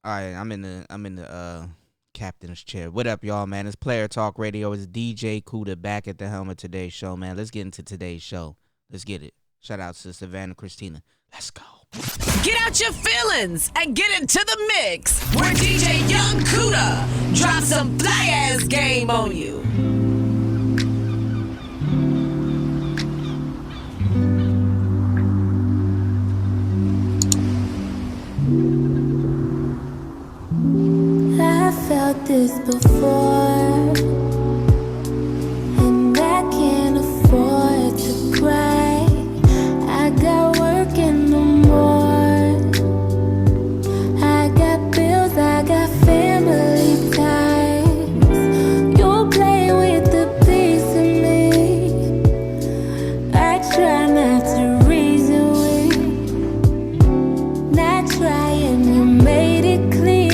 right, I'm in the captain's chair. What up, y'all, man? It's Player Talk Radio. It's DJ Kuda back at the helm of today's show, man. Let's get into today's show. Let's get it. Shout out to Savannah Christina. Let's go. Get out your feelings and get into the mix where DJ Young Kuda drops some fly-ass game on you. I felt this before, and I can't afford to cry. I got work in the morning, I got bills, I got family ties. You play with the piece of me I try not to reason with, not trying, you made it clear.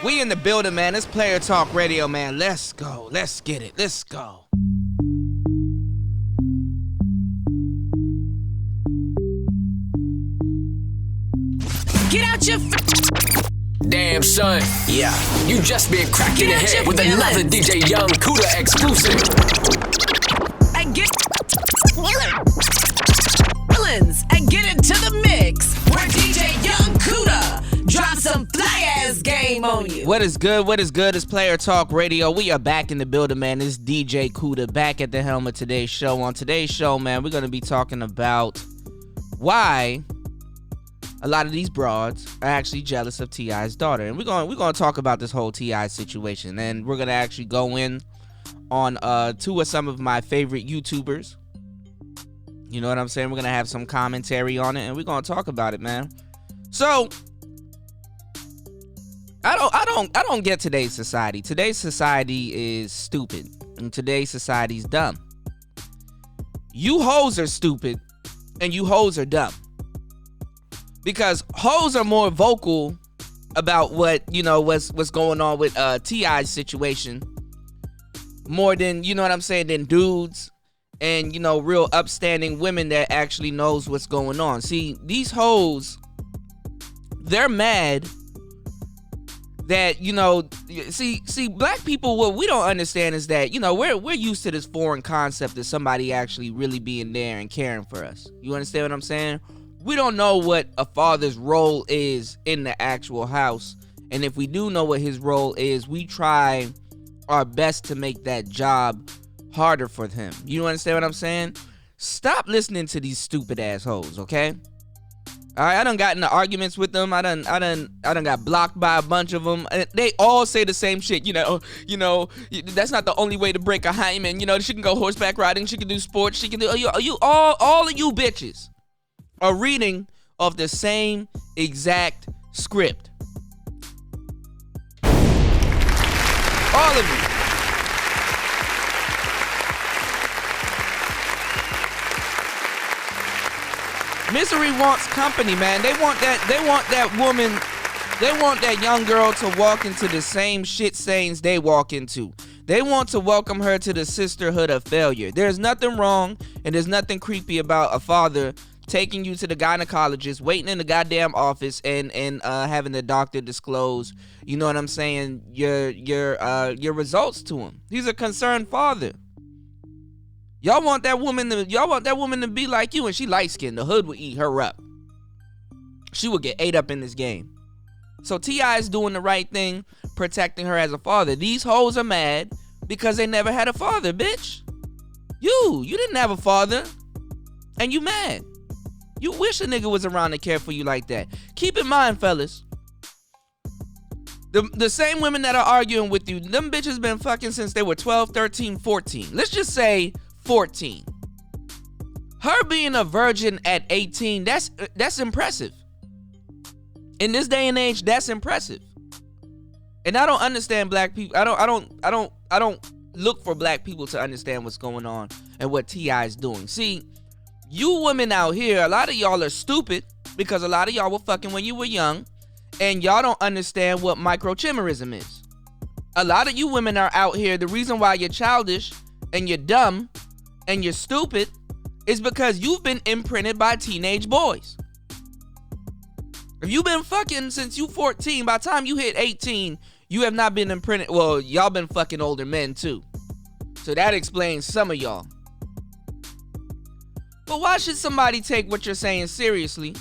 We in the building, man. It's Player Talk Radio, man. Let's go. Let's get it. Let's go. Get out your Damn, son. Yeah. You just been cracking the head with another DJ Young Kuda exclusive. And get and get into the mix where DJ Young Kuda drops some fly ass game Shame on you. What is good? What is good? It's Player Talk Radio. We are back in the building, man. It's DJ Kuda back at the helm of today's show. On today's show, man, we're going to be talking about why a lot of these broads are actually jealous of T.I.'s daughter. And we're going to talk about this whole T.I. situation. And we're going to actually go in on two of some of my favorite YouTubers. You know what I'm saying? We're going to have some commentary on it, and we're going to talk about it, man. So, I don't get today's society. Today's society is stupid, and today's society's dumb. You hoes are stupid, and you hoes are dumb. Because hoes are more vocal about what's going on with T.I.'s situation more than, you know what I'm saying, than dudes and, real upstanding women that actually knows what's going on. See, these hoes, they're mad that, see, black people, what we don't understand is that, we're used to this foreign concept of somebody actually really being there and caring for us. You understand what I'm saying? We don't know what a father's role is in the actual house. And if we do know what his role is, we try our best to make that job harder for him. You understand what I'm saying? Stop listening to these stupid assholes, okay? All right, I done got into arguments with them. I done got blocked by a bunch of them. They all say the same shit. That's not the only way to break a hymen. She can go horseback riding. She can do sports. She can do all of you bitches are reading off the same exact script. All of you. Misery wants company, man. They want that woman, they want that young girl to walk into the same shit stains they walk into. They want to welcome her to the sisterhood of failure. There's nothing wrong and there's nothing creepy about a father taking you to the gynecologist, waiting in the goddamn office, and having the doctor disclose, you know what I'm saying, your results to him. He's a concerned father. Y'all want that woman to be like you, and she light skinned. The hood would eat her up. She would get ate up in this game. So T.I. is doing the right thing, protecting her as a father. These hoes are mad because they never had a father, bitch. You didn't have a father, and you mad. You wish a nigga was around to care for you like that. Keep in mind, fellas, the same women that are arguing with you, them bitches been fucking since they were 12, 13, 14. Let's just say 14. Her being a virgin at 18, that's impressive. In this day and age, that's impressive. And I don't understand black people. I don't look for black people to understand what's going on and what T.I. is doing. See, you women out here, a lot of y'all are stupid because a lot of y'all were fucking when you were young, and y'all don't understand what microchimerism is. A lot of you women are out here, the reason why you're childish and you're dumb and you're stupid is because you've been imprinted by teenage boys. If you've been fucking since you 14, by the time you hit 18, you have not been imprinted. Well, y'all been fucking older men too. So that explains some of y'all. But why should somebody take what you're saying seriously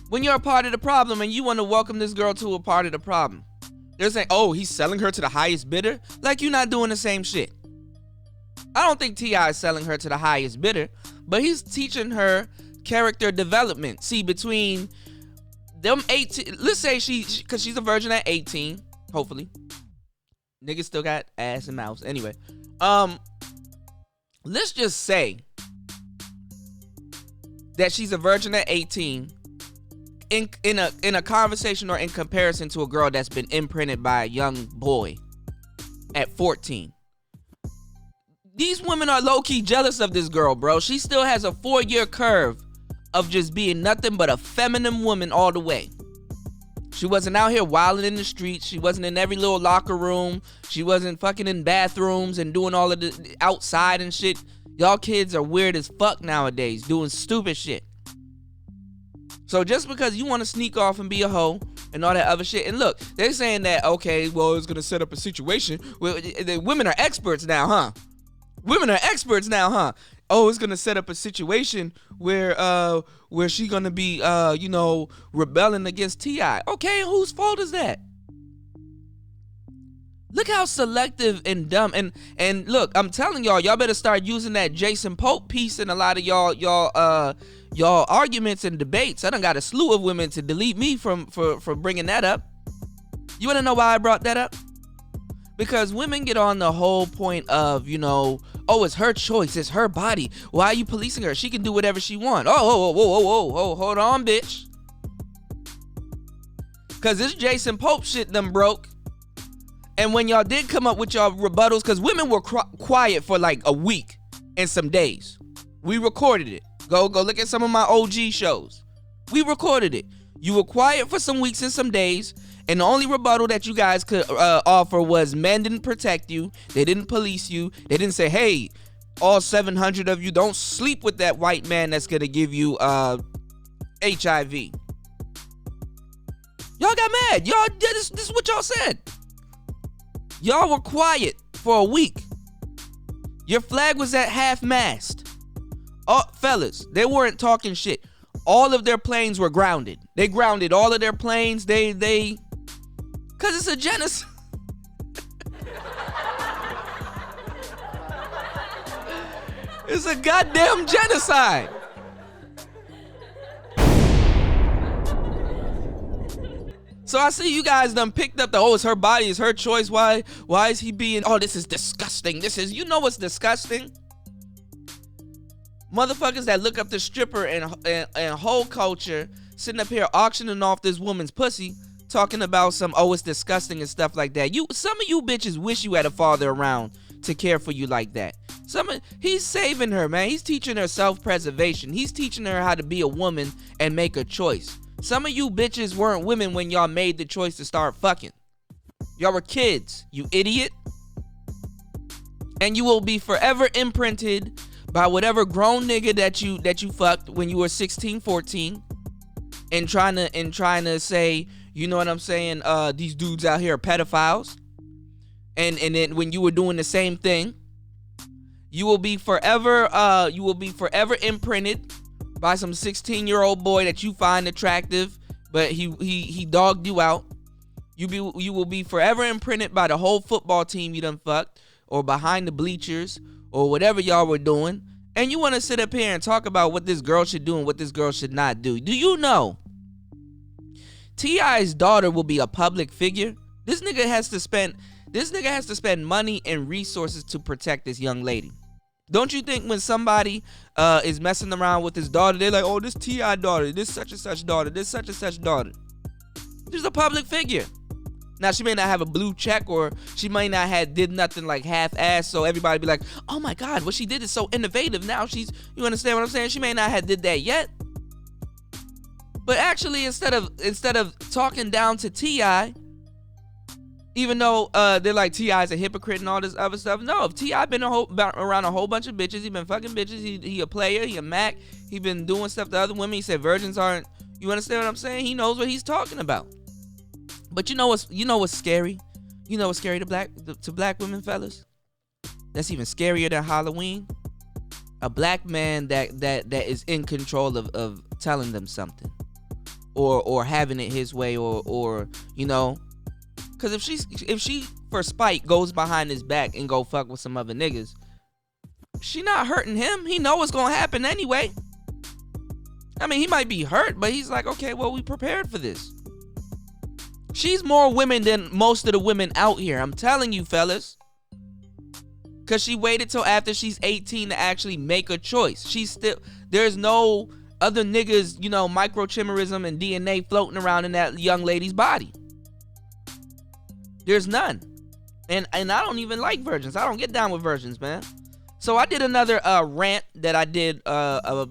when you're a part of the problem and you want to welcome this girl to a part of the problem? They're saying, oh, he's selling her to the highest bidder? Like you're not doing the same shit. I don't think T.I. is selling her to the highest bidder, but he's teaching her character development. See, between them 18, let's say because she's a virgin at 18, hopefully. Niggas still got ass and mouths. Anyway, let's just say that she's a virgin at 18 in a conversation or in comparison to a girl that's been imprinted by a young boy at 14. These women are low-key jealous of this girl, bro. She still has a 4-year curve of just being nothing but a feminine woman all the way. She wasn't out here wilding in the streets. She wasn't in every little locker room. She wasn't fucking in bathrooms and doing all of the outside and shit. Y'all kids are weird as fuck nowadays, doing stupid shit. So just because you want to sneak off and be a hoe and all that other shit, and look, they're saying that, okay, well, it's going to set up a situation. Well, the women are experts now, huh? Women are experts now, huh? Oh, it's gonna set up a situation where she gonna be rebelling against T.I. Okay, whose fault is that? Look how selective and dumb. And look, I'm telling y'all better start using that Jason Pope piece in a lot of y'all arguments and debates. I done got a slew of women to delete me for bringing that up. You want to know why I brought that up? Because women get on the whole point of, oh, it's her choice, it's her body. Why are you policing her? She can do whatever she wants. Oh, hold on, bitch. Because this Jason Pope shit done broke. And when y'all did come up with y'all rebuttals, because women were quiet for like a week and some days. We recorded it. Go look at some of my OG shows. We recorded it. You were quiet for some weeks and some days, and the only rebuttal that you guys could offer was men didn't protect you. They didn't police you. They didn't say, hey, all 700 of you, don't sleep with that white man that's going to give you HIV. Y'all got mad. Y'all did this is what y'all said. Y'all were quiet for a week. Your flag was at half-mast. Oh, fellas, they weren't talking shit. All of their planes were grounded. They grounded all of their planes. Because it's a genocide. It's a goddamn genocide. So I see you guys done picked up it's her body, it's her choice. Why is he being, this is disgusting. You know what's disgusting? Motherfuckers that look up the stripper and whole culture sitting up here auctioning off this woman's pussy, talking about it's disgusting and stuff like that. Some of you bitches wish you had a father around to care for you like that. He's saving her, man. He's teaching her self-preservation. He's teaching her how to be a woman and make a choice. Some of you bitches weren't women when y'all made the choice to start fucking. Y'all were kids, you idiot. And you will be forever imprinted by whatever grown nigga that you fucked when you were 16, 14, and trying to say, you know what I'm saying, these dudes out here are pedophiles. And then when you were doing the same thing, you will be forever imprinted by some 16-year-old boy that you find attractive, but he dogged you out. You will be forever imprinted by the whole football team you done fucked, or behind the bleachers, or whatever y'all were doing. And you want to sit up here and talk about what this girl should do and what this girl should not do. Do you know T.I.'s daughter will be a public figure? This nigga has to spend money and resources to protect this young lady. Don't you think when somebody is messing around with his daughter, they're like, oh, this T.I. daughter, this such and such daughter, this such and such daughter. She's a public figure. Now, she may not have a blue check, or she might not have did nothing like half-ass, so everybody be like, oh my God, what she did is so innovative. Now you understand what I'm saying? She may not have did that yet. But actually, instead of talking down to T.I., even though they're like T.I.'s a hypocrite and all this other stuff. No, if T.I. been around a whole bunch of bitches. He been fucking bitches. He a player. He a Mac. He been doing stuff to other women. He said virgins aren't. You understand what I'm saying? He knows what he's talking about. But you know what's scary? You know what's scary to black women, fellas? That's even scarier than Halloween. A black man that is in control of telling them something, or having it his way, or you know. Because if she for spite goes behind his back and go fuck with some other niggas, she not hurting him. He know what's gonna happen anyway. I mean, he might be hurt, but he's like, okay, well, we prepared for this. She's more women than most of the women out here. I'm telling you, fellas. Because she waited till after she's 18 to actually make a choice. There's no other niggas, microchimerism and DNA floating around in that young lady's body. There's none. And I don't even like virgins. I don't get down with virgins, man. So I did another rant that I did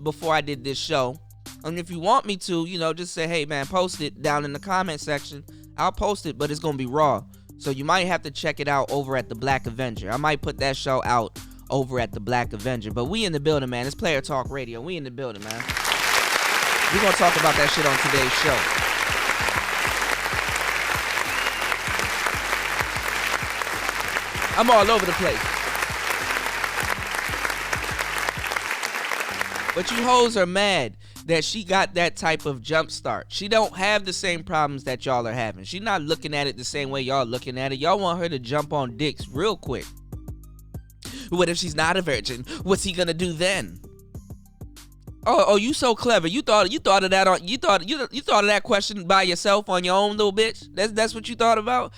before I did this show. And if you want me to, just say, hey, man, post it down in the comment section. I'll post it, but it's going to be raw. So you might have to check it out over at the Black Avenger. I might put that show out over at the Black Avenger. But we in the building, man. It's Player Talk Radio. We in the building, man. We're going to talk about that shit on today's show. I'm all over the place. But you hoes are mad. that she got that type of jump start. She don't have the same problems that y'all are having. She's not looking at it the same way y'all looking at it. Y'all want her to jump on dicks real quick. What if she's not a virgin? What's he gonna do then? Oh, you so clever. You thought of that on you thought of that question by yourself on your own, little bitch. That's what you thought about.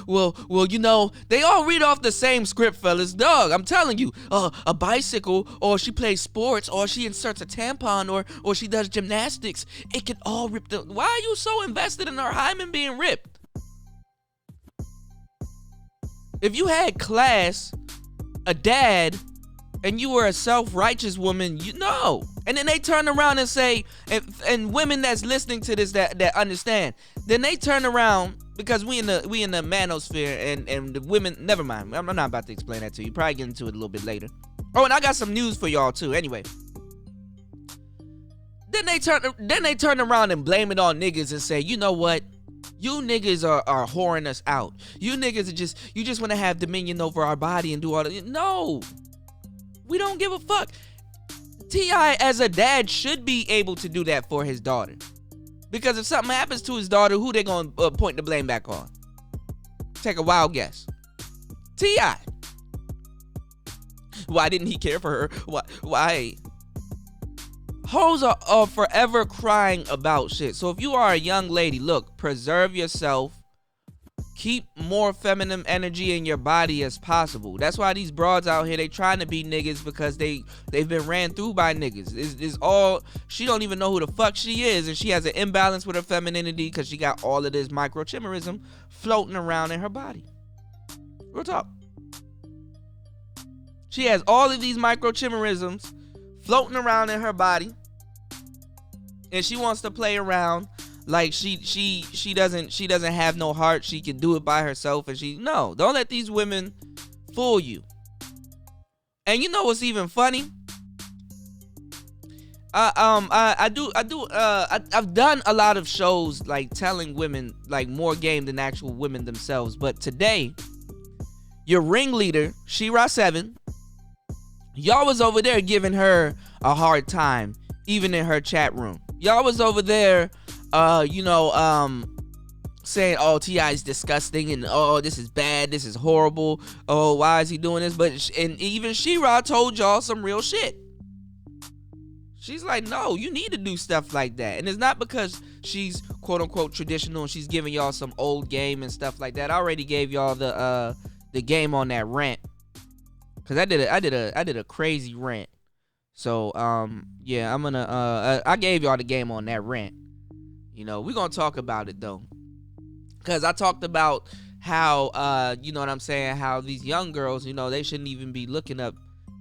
Well, you know, they all read off the same script, fellas. Dog, I'm telling you, a bicycle, or she plays sports, or she inserts a tampon, or she does gymnastics. It can all rip the. Why are you so invested in her hymen being ripped? If you had class, a dad, and you were a self-righteous woman, you know. And then they turn around and say, and women that's listening to this that understand, then they turn around, because we in the manosphere, and the women, never mind, I'm not about to explain that to you. Probably get into it a little bit later. Oh, and I got some news for y'all too. Anyway, then they turn around and blame it on niggas and say, you know what? You niggas are whoring us out. You niggas are just want to have dominion over our body and do all that. No. We don't give a fuck. T.I. as a dad should be able to do that for his daughter. Because if something happens to his daughter, who they gonna point the blame back on? Take a wild guess. T.I. Why didn't he care for her? Why? Hoes are forever crying about shit. So if you are a young lady, look, preserve yourself. Keep more feminine energy in your body as possible. That's why these broads out here, they trying to be niggas, because they've been ran through by niggas. It's all, she don't even know who the fuck she is, and she has an imbalance with her femininity because she got all of this microchimerism floating around in her body. Real talk. She has all of these microchimerisms floating around in her body, and she wants to play around like she doesn't have no heart. She can do it by herself, and no, don't let these women fool you. And you know what's even funny? I've done a lot of shows like telling women like more game than actual women themselves. But today, your ringleader, She-Ra 7, y'all was over there giving her a hard time, even in her chat room. Y'all was over there saying, oh, T.I. is disgusting, and oh, this is bad, this is horrible, oh, why is he doing this? And even She-Ra told y'all some real shit. She's like, no, you need to do stuff like that. And it's not because she's quote unquote traditional and she's giving y'all some old game and stuff like that. I already gave y'all the game on that rant, because I did a crazy rant. So yeah, I'm gonna I gave y'all the game on that rant. You know, we're gonna talk about it though, because I talked about how you know what I'm saying, how these young girls, you know, they shouldn't even be looking up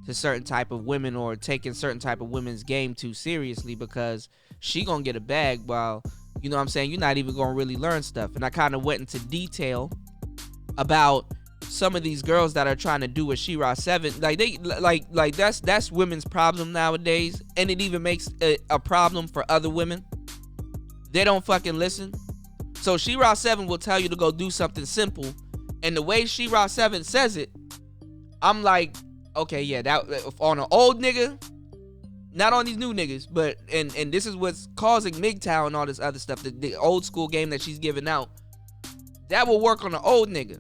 to certain type of women or taking certain type of women's game too seriously, because she gonna get a bag while, you know what I'm saying, you're not even gonna really learn stuff. And I kind of went into detail about some of these girls that are trying to do what She-Ra 7, like they like that's women's problem nowadays, and it even makes a problem for other women. They don't fucking listen. So She-Ra 7 will tell you to go do something simple, and the way She-Ra 7 says it, I'm like, okay, yeah, that on an old nigga, not on these new niggas, but and this is what's causing MGTOW and all this other stuff, the old school game that she's giving out, that will work on an old nigga.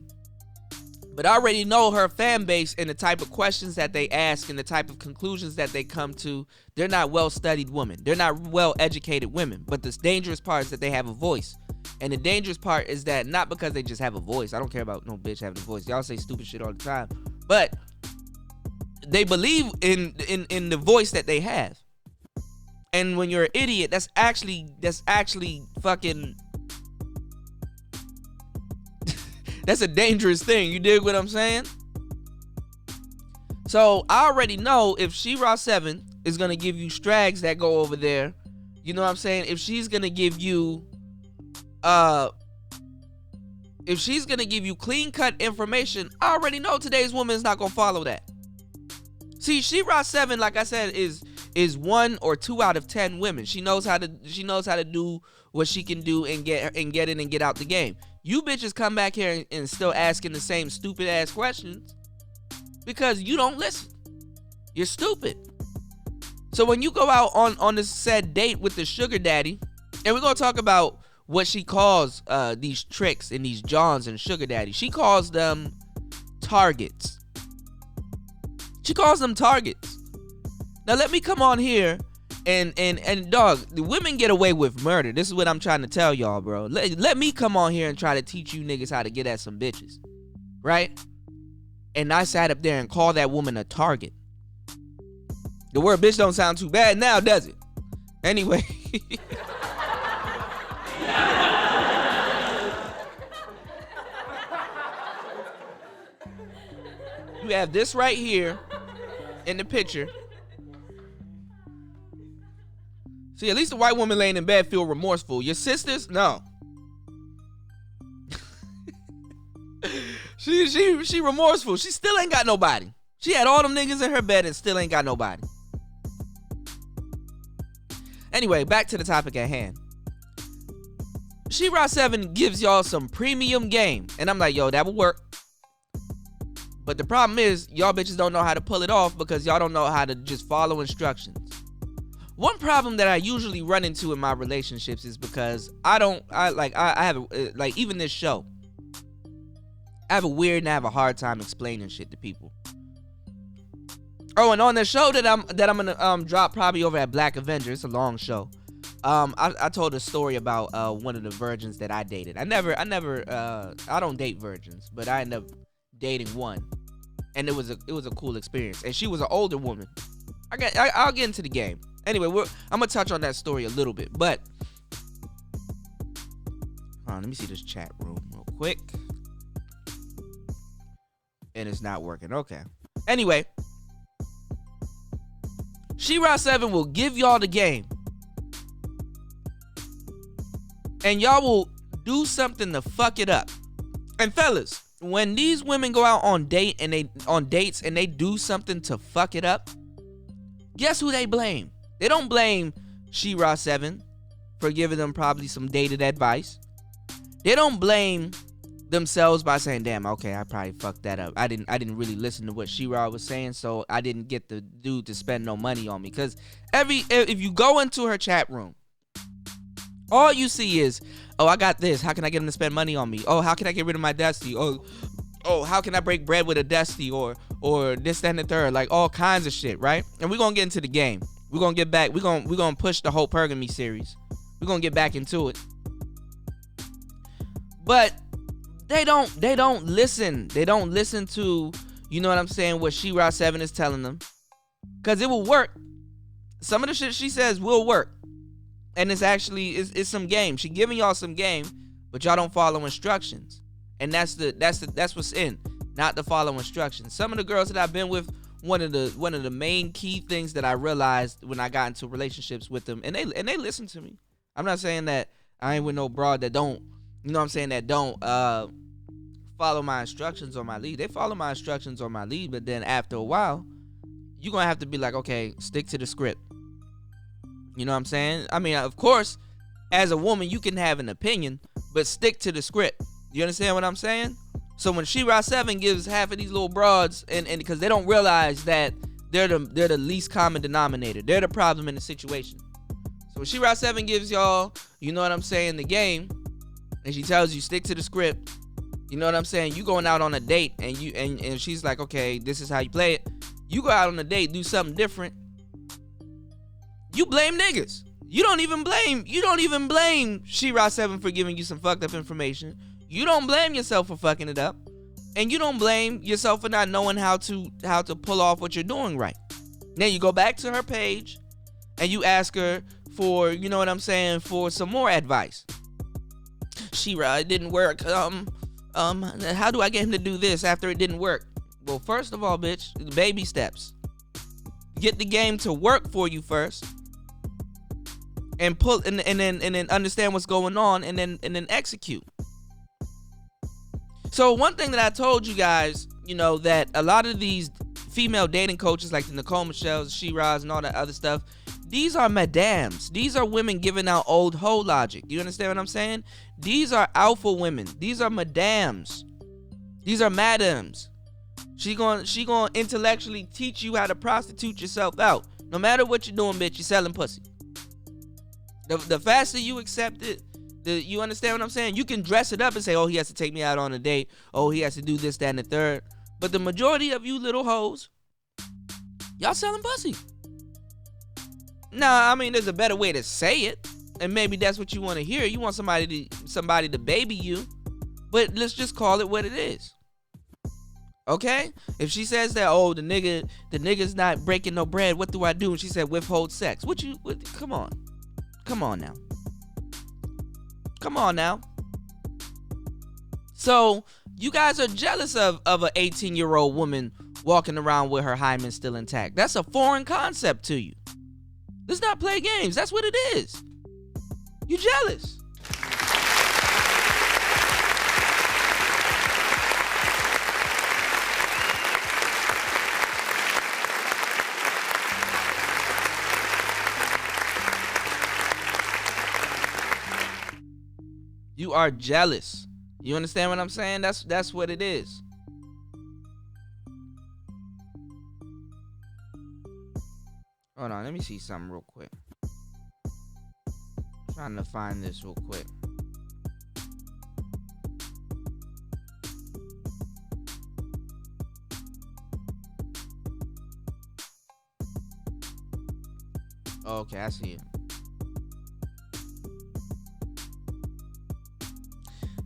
But I already know her fan base and the type of questions that they ask and the type of conclusions that they come to. They're not well-studied women. They're not well-educated women. But the dangerous part is that they have a voice. And the dangerous part is that not because they just have a voice. I don't care about no bitch having a voice. Y'all say stupid shit all the time. But they believe in the voice that they have. And when you're an idiot, that's actually fucking... That's a dangerous thing. You dig what I'm saying? So I already know if She-Ra 7 is going to give you strags that go over there, you know what I'm saying? If she's going to give you clean cut information, I already know today's woman is not going to follow that. See, She-Ra 7, like I said, is 1 or 2 out of 10 women. She knows how to do what she can do and get in and get out the game. You bitches come back here and still asking the same stupid ass questions because you don't listen. You're stupid. So when you go out on this said date with the sugar daddy, and we're gonna talk about what she calls these tricks and these Johns and sugar daddy. She calls them targets. She calls them targets. Now let me come on here and dog, the women get away with murder. This is what I'm trying to tell y'all, bro. Let me come on here and try to teach you niggas how to get at some bitches, right? And I sat up there and called that woman a target. The word bitch don't sound too bad now, does it? Anyway. You have this right here in the picture. See, at least the white woman laying in bed feel remorseful. Your sisters, no. She remorseful. She still ain't got nobody. She had all them niggas in her bed and still ain't got nobody. Anyway, back to the topic at hand. She-Ra 7 gives y'all some premium game. And I'm like, yo, that would work. But the problem is, y'all bitches don't know how to pull it off because y'all don't know how to just follow instructions. One problem that I usually run into in my relationships is because even this show, I have a weird and I have a hard time explaining shit to people. Oh, and on the show that I'm gonna drop probably over at Black Avenger, it's a long show. I told a story about one of the virgins that I dated. I don't date virgins, but I ended up dating one, and it was a cool experience. And she was an older woman. I'll get into the game. Anyway, I'm gonna touch on that story a little bit, but hold on, let me see this chat room real quick. And it's not working. Okay. Anyway, She-Ra 7 will give y'all the game, and y'all will do something to fuck it up. And fellas, when these women go out on dates and they do something to fuck it up, guess who they blame? They don't blame She-Ra 7 for giving them probably some dated advice. They don't blame themselves by saying, damn, okay, I probably fucked that up. I didn't really listen to what She-Ra was saying, so I didn't get the dude to spend no money on me. Because if you go into her chat room, all you see is, oh, I got this. How can I get him to spend money on me? Oh, how can I get rid of my dusty? Oh, how can I break bread with a dusty? Or this, that, and the third. Like all kinds of shit, right? And we're gonna get into the game. We're gonna get back. We're gonna push the whole pergamy series. We're gonna get back into it. But they don't listen. They don't listen to, you know what I'm saying, what She-Ra 7 is telling them. Cause it will work. Some of the shit she says will work. And it's actually it's some game. She giving y'all some game, but y'all don't follow instructions. And that's what's in, not to follow instructions. Some of the girls that I've been with, one of the main key things that I realized when I got into relationships with them, and they listen to me. I'm not saying that I ain't with no broad that don't, you know what I'm saying, that don't follow my instructions or my lead. They follow my instructions or my lead, but then after a while, you're gonna have to be like, okay, stick to the script. You know what I'm saying? I mean, of course, as a woman, you can have an opinion, but stick to the script. You understand what I'm saying? So when She-Ra 7 gives half of these little broads, and because they don't realize that they're the least common denominator. They're the problem in the situation. So when She-Ra 7 gives y'all, you know what I'm saying, the game, and she tells you stick to the script, you know what I'm saying? You going out on a date, and and she's like, okay, this is how you play it. You go out on a date, do something different. You blame niggas. You don't even blame She-Ra 7 for giving you some fucked up information. You don't blame yourself for fucking it up. And you don't blame yourself for not knowing how to pull off what you're doing right. Now you go back to her page and you ask her for, you know what I'm saying, for some more advice. She-Ra, it didn't work. How do I get him to do this after it didn't work? Well, first of all, bitch, baby steps. Get the game to work for you first. And pull and then understand what's going on and then execute. So one thing that I told you guys, you know, that a lot of these female dating coaches like the Nicole Michelle's, She-Ra's, and all that other stuff, these are madams. These are women giving out old hoe logic. You understand what I'm saying? These are alpha women. These are madams. These are madams. She gonna intellectually teach you how to prostitute yourself out. No matter what you're doing, bitch, you're selling pussy. The faster you accept it, you understand what I'm saying? You can dress it up and say, oh, he has to take me out on a date. Oh, he has to do this, that, and the third. But the majority of you little hoes, y'all selling pussy. Nah, I mean, there's a better way to say it. And maybe that's what you want to hear. You want somebody to baby you. But let's just call it what it is. Okay? If she says that, oh, the nigga's not breaking no bread, what do I do? And she said, withhold sex. Come on. Come on now. Come on now. So, you guys are jealous of an 18-year-old woman walking around with her hymen still intact. That's a foreign concept to you. Let's not play games. That's what it is. You jealous. You are jealous. You understand what I'm saying? That's what it is. Hold on, let me see something real quick. Trying to find this real quick. Okay, I see it.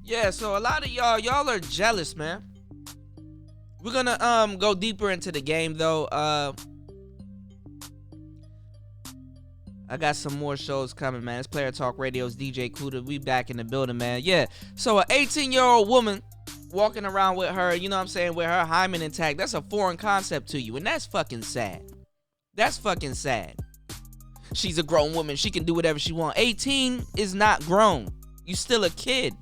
Yeah, so a lot of y'all are jealous, man. We're gonna go deeper into the game though. I got some more shows coming, man. It's Player Talk Radio's DJ Kuda. We back in the building, man. Yeah. So an 18-year-old woman walking around with her, you know what I'm saying, with her hymen intact, that's a foreign concept to you, and that's fucking sad. That's fucking sad. She's a grown woman. She can do whatever she wants. 18 is not grown. You still a kid.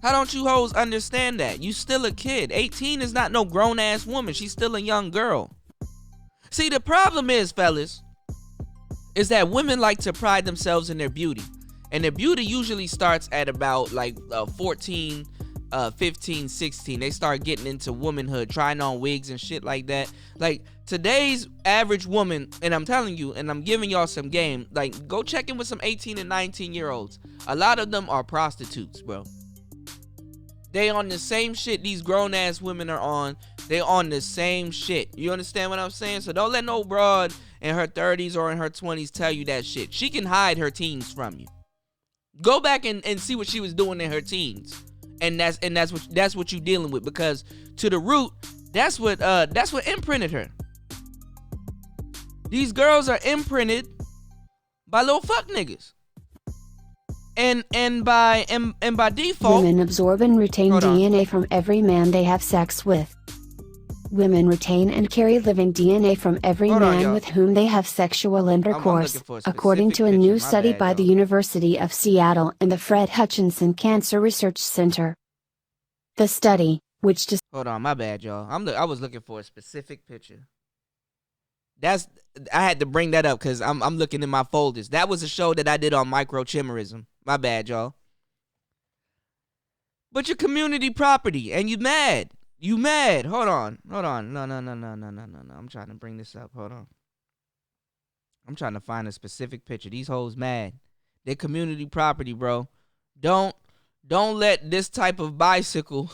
How don't you hoes understand that? You still a kid. 18 is not no grown-ass woman. She's still a young girl. See, the problem is, fellas, is that women like to pride themselves in their beauty. And their beauty usually starts at about like 14, 15, 16. They start getting into womanhood, trying on wigs and shit like that. Like, today's average woman, and I'm telling you, and I'm giving y'all some game, like, go check in with some 18 and 19-year-olds. A lot of them are prostitutes, bro. They on the same shit these grown-ass women are on. They on the same shit. You understand what I'm saying? So don't let no broad in her 30s or in her 20s tell you that shit. She can hide her teens from you. Go back and see what she was doing in her teens. And that's what you dealing with, because to the root, that's what imprinted her. These girls are imprinted by little fuck niggas. And by default, women absorb and retain Hold on. DNA from every man they have sex with. Women retain and carry living DNA from every Hold on, man y'all. with whom they have sexual intercourse, looking for a according to a specific new picture. My study bad, by the y'all. University of Seattle and the Fred Hutchinson Cancer Research Center. The study, which Hold on, my bad, y'all. I was looking for a specific picture. I had to bring that up because I'm looking in my folders. That was a show that I did on microchimerism. My bad, y'all. But your community property, and you mad. You mad. Hold on. No. I'm trying to bring this up. Hold on. I'm trying to find a specific picture. These hoes mad. They're community property, bro. Don't let this type of bicycle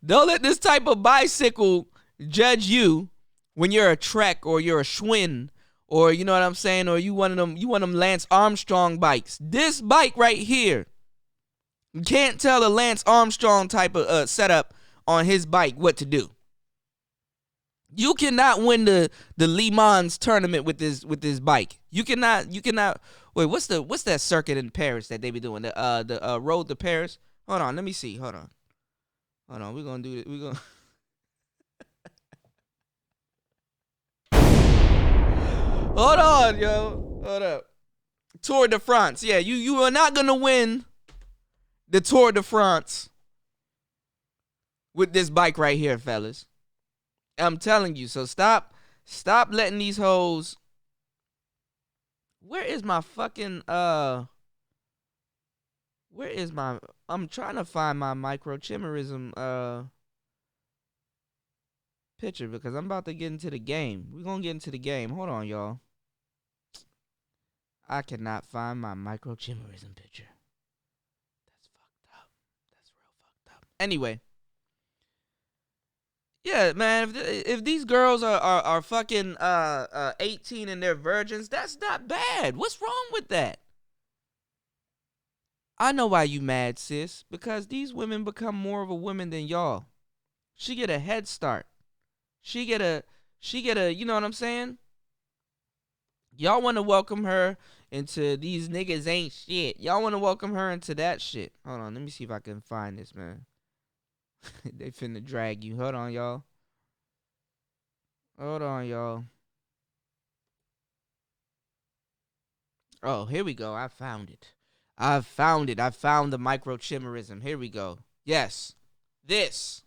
don't let this type of bicycle judge you when you're a Trek or you're a Schwinn, or you know what I'm saying, or you one of them Lance Armstrong bikes. This bike right here, you can't tell a Lance Armstrong type of setup on his bike what to do. You cannot win the Le Mans tournament with this bike. You cannot. Wait, what's that circuit in Paris that they be doing? The road to Paris. Hold on, let me see. Hold on. We're gonna do it. We're gonna. Hold on, yo. Hold up. Tour de France. Yeah, you are not gonna win the Tour de France with this bike right here, fellas. I'm telling you. So stop letting these hoes. Where is my fucking Where is my? I'm trying to find my microchimerism picture because I'm about to get into the game. We're going to get into the game. Hold on, y'all. I cannot find my microchimerism picture. That's fucked up. That's real fucked up. Anyway. Yeah, man, if these girls are fucking 18 and they're virgins, that's not bad. What's wrong with that? I know why you mad, sis. Because these women become more of a woman than y'all. She get a head start. She get a, you know what I'm saying? Y'all want to welcome her into these niggas ain't shit. Y'all want to welcome her into that shit. Hold on, let me see if I can find this, man. They finna drag you. Hold on, y'all. Hold on, y'all. Oh, here we go. I found it. I found it. I found the microchimerism. Here we go. Yes. This.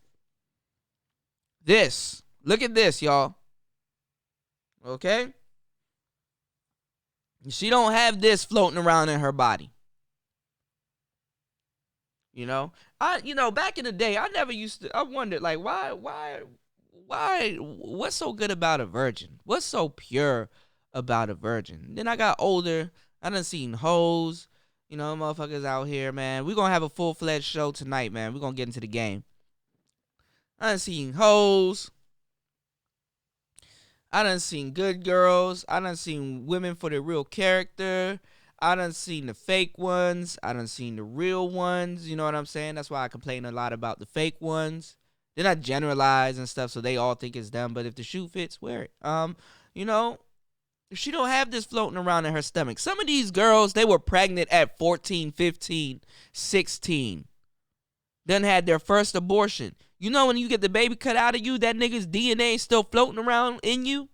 Look at this, y'all. Okay? She don't have this floating around in her body. You know? Back in the day, I wondered, like, why, what's so good about a virgin? What's so pure about a virgin? Then I got older. I done seen hoes. Motherfuckers out here, man. We're going to have a full-fledged show tonight, man. We're going to get into the game. I done seen hoes. I done seen good girls. I done seen women for their real character. I done seen the fake ones. I done seen the real ones. You know what I'm saying? That's why I complain a lot about the fake ones. They're not generalized and stuff, so they all think it's them. But if the shoe fits, wear it. If she don't have this floating around in her stomach. Some of these girls, they were pregnant at 14, 15, 16. Done had their first abortion. You know when you get the baby cut out of you, that nigga's DNA is still floating around in you?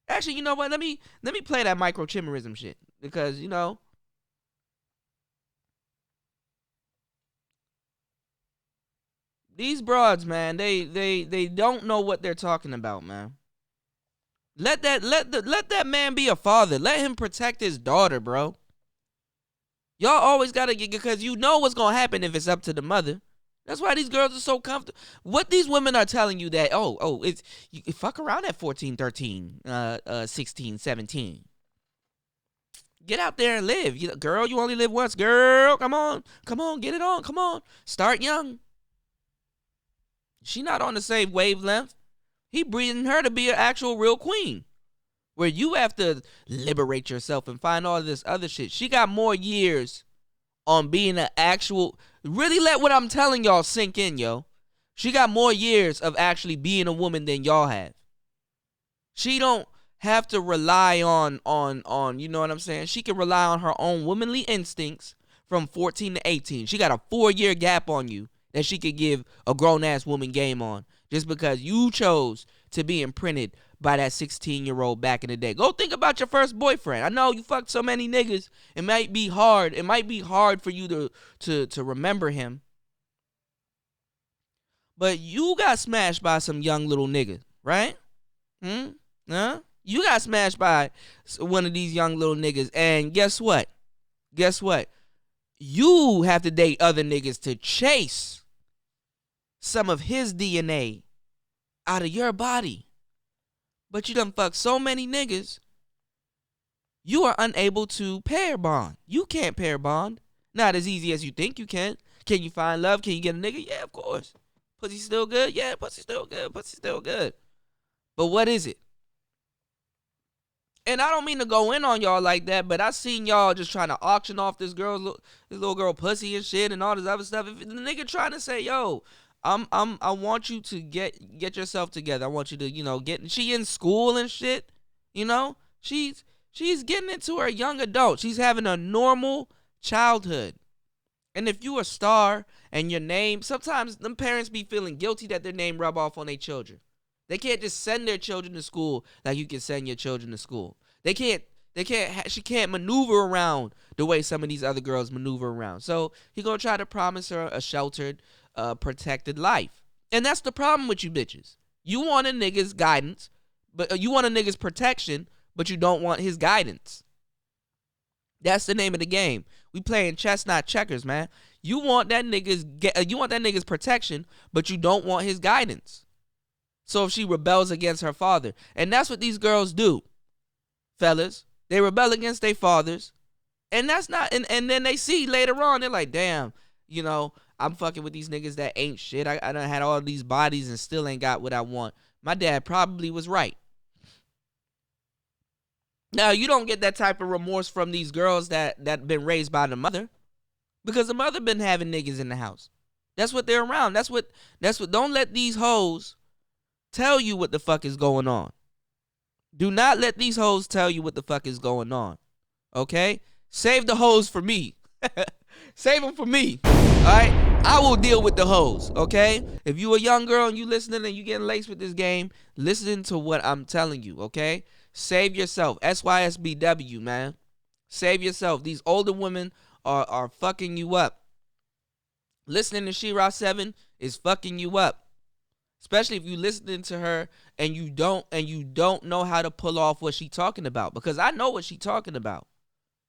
Actually, you know what? Let me play that microchimerism shit. Because, these broads, man, they don't know what they're talking about, man. Let that man be a father. Let him protect his daughter, bro. Y'all always gotta get, because you know what's gonna happen if it's up to the mother. That's why these girls are so comfortable. What these women are telling you that, it's you fuck around at 14, 13, 16, 17. Get out there and live. Girl, you only live once. Girl, come on, get it on. Come on. Start young. She not on the same wavelength. He breeding her to be an actual real queen. Where you have to liberate yourself and find all this other shit. She got more years on being an actual... Really let what I'm telling y'all sink in, yo. She got more years of actually being a woman than y'all have. She don't have to rely on, you know what I'm saying? She can rely on her own womanly instincts from 14 to 18. She got a 4-year gap on you that she could give a grown-ass woman game on. Just because you chose to be imprinted by that 16-year-old back in the day. Go think about your first boyfriend. I know you fucked so many niggas. It might be hard. It might be hard for you to remember him. But you got smashed by some young little nigga, right? Huh? You got smashed by one of these young little niggas. And guess what? You have to date other niggas to chase some of his DNA out of your body. But you done fucked so many niggas, you are unable to pair bond. You can't pair bond. Not as easy as you think you can. Can you find love? Can you get a nigga? Yeah, of course. Pussy still good? Yeah, pussy still good. But what is it? And I don't mean to go in on y'all like that, but I seen y'all just trying to auction off this little girl pussy and shit and all this other stuff. If the nigga trying to say, yo, I want you to get yourself together. I want you to, get. She in school and shit. She's getting into her young adult. She's having a normal childhood. And if you a star and your name, sometimes them parents be feeling guilty that their name rub off on their children. They can't just send their children to school like you can send your children to school. She can't maneuver around the way some of these other girls maneuver around. So he gonna try to promise her a sheltered, protected life. And that's the problem with you bitches. You want a nigga's guidance, but you want a nigga's protection, but you don't want his guidance. That's the name of the game. We playing chess, not checkers, man. You want that nigga's protection, but you don't want his guidance. So if she rebels against her father, and that's what these girls do, fellas, they rebel against their fathers, and that's not. And then they see later on, they're like, damn, I'm fucking with these niggas that ain't shit. I done had all these bodies and still ain't got what I want. My dad probably was right. Now, you don't get that type of remorse from these girls that been raised by the mother, because the mother been having niggas in the house. That's what they're around. That's what. Don't let these hoes tell you what the fuck is going on. Do not let these hoes tell you what the fuck is going on. Okay? Save the hoes for me. Save them for me. All right? I will deal with the hoes. Okay? If you a young girl and you listening and you getting laced with this game, listen to what I'm telling you. Okay? Save yourself. SYSBW, man. Save yourself. These older women are fucking you up. Listening to She-Ra 7 is fucking you up. Especially if you listening to her and you don't know how to pull off what she talking about. Because I know what she talking about.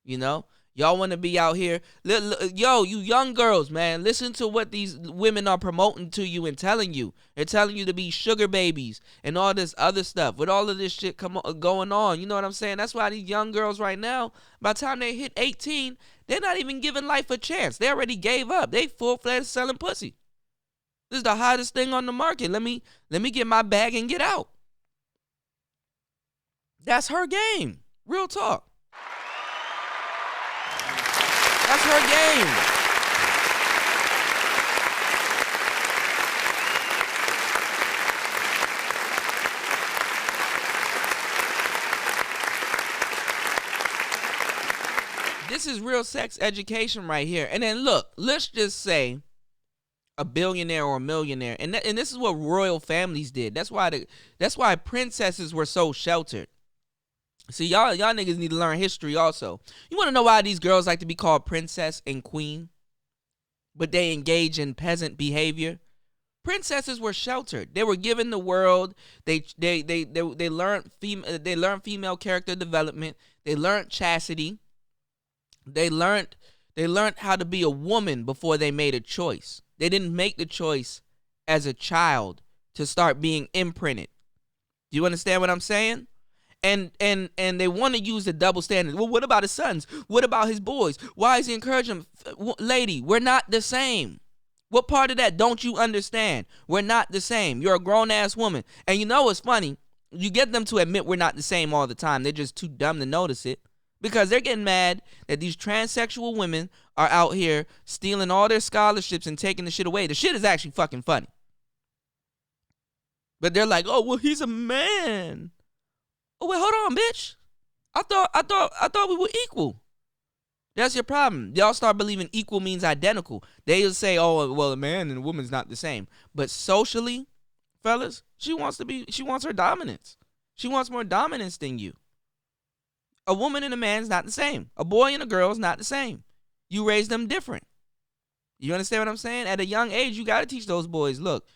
Y'all want to be out here. Yo, you young girls, man, listen to what these women are promoting to you and telling you. They're telling you to be sugar babies and all this other stuff. With all of this shit going on, you know what I'm saying? That's why these young girls right now, by the time they hit 18, they're not even giving life a chance. They already gave up. They full-fledged selling pussy. This is the hottest thing on the market. Let me get my bag and get out. That's her game. Real talk. That's her game. This is real sex education right here. And then look, let's just say a billionaire or a millionaire, and this is what royal families did. That's why princesses were so sheltered. See, y'all niggas need to learn history also. You want to know why these girls like to be called princess and queen, but they engage in peasant behavior? Princesses were sheltered. They were given the world. They learned female character development. They learned chastity. They learned how to be a woman before they made a choice. They didn't make the choice as a child to start being imprinted. Do you understand what I'm saying? And they want to use the double standard. Well, what about his sons? What about his boys? Why is he encouraging them? Lady, we're not the same. What part of that don't you understand? We're not the same. You're a grown-ass woman. And you know what's funny? You get them to admit we're not the same all the time. They're just too dumb to notice it. Because they're getting mad that these transsexual women are out here stealing all their scholarships and taking the shit away. The shit is actually fucking funny. But they're like, oh, well, he's a man. Oh, wait, hold on, bitch. I thought we were equal. That's your problem. Y'all start believing equal means identical. They'll say, oh, well, a man and a woman's not the same. But socially, fellas, she wants her dominance. She wants more dominance than you. A woman and a man's not the same. A boy and a girl is not the same. You raise them different. You understand what I'm saying? At a young age, you got to teach those boys, look,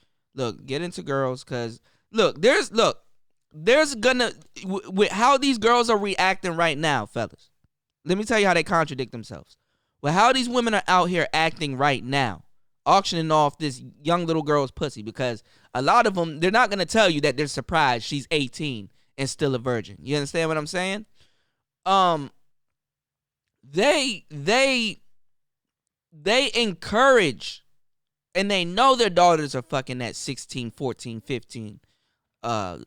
get into girls, because, there's gonna, with how these girls are reacting right now, fellas. Let me tell you how they contradict themselves. Well, how these women are out here acting right now, auctioning off this young little girl's pussy, because a lot of them, they're not going to tell you that they're surprised she's 18 and still a virgin. You understand what I'm saying? They encourage, and they know their daughters are fucking at 16, 14, 15,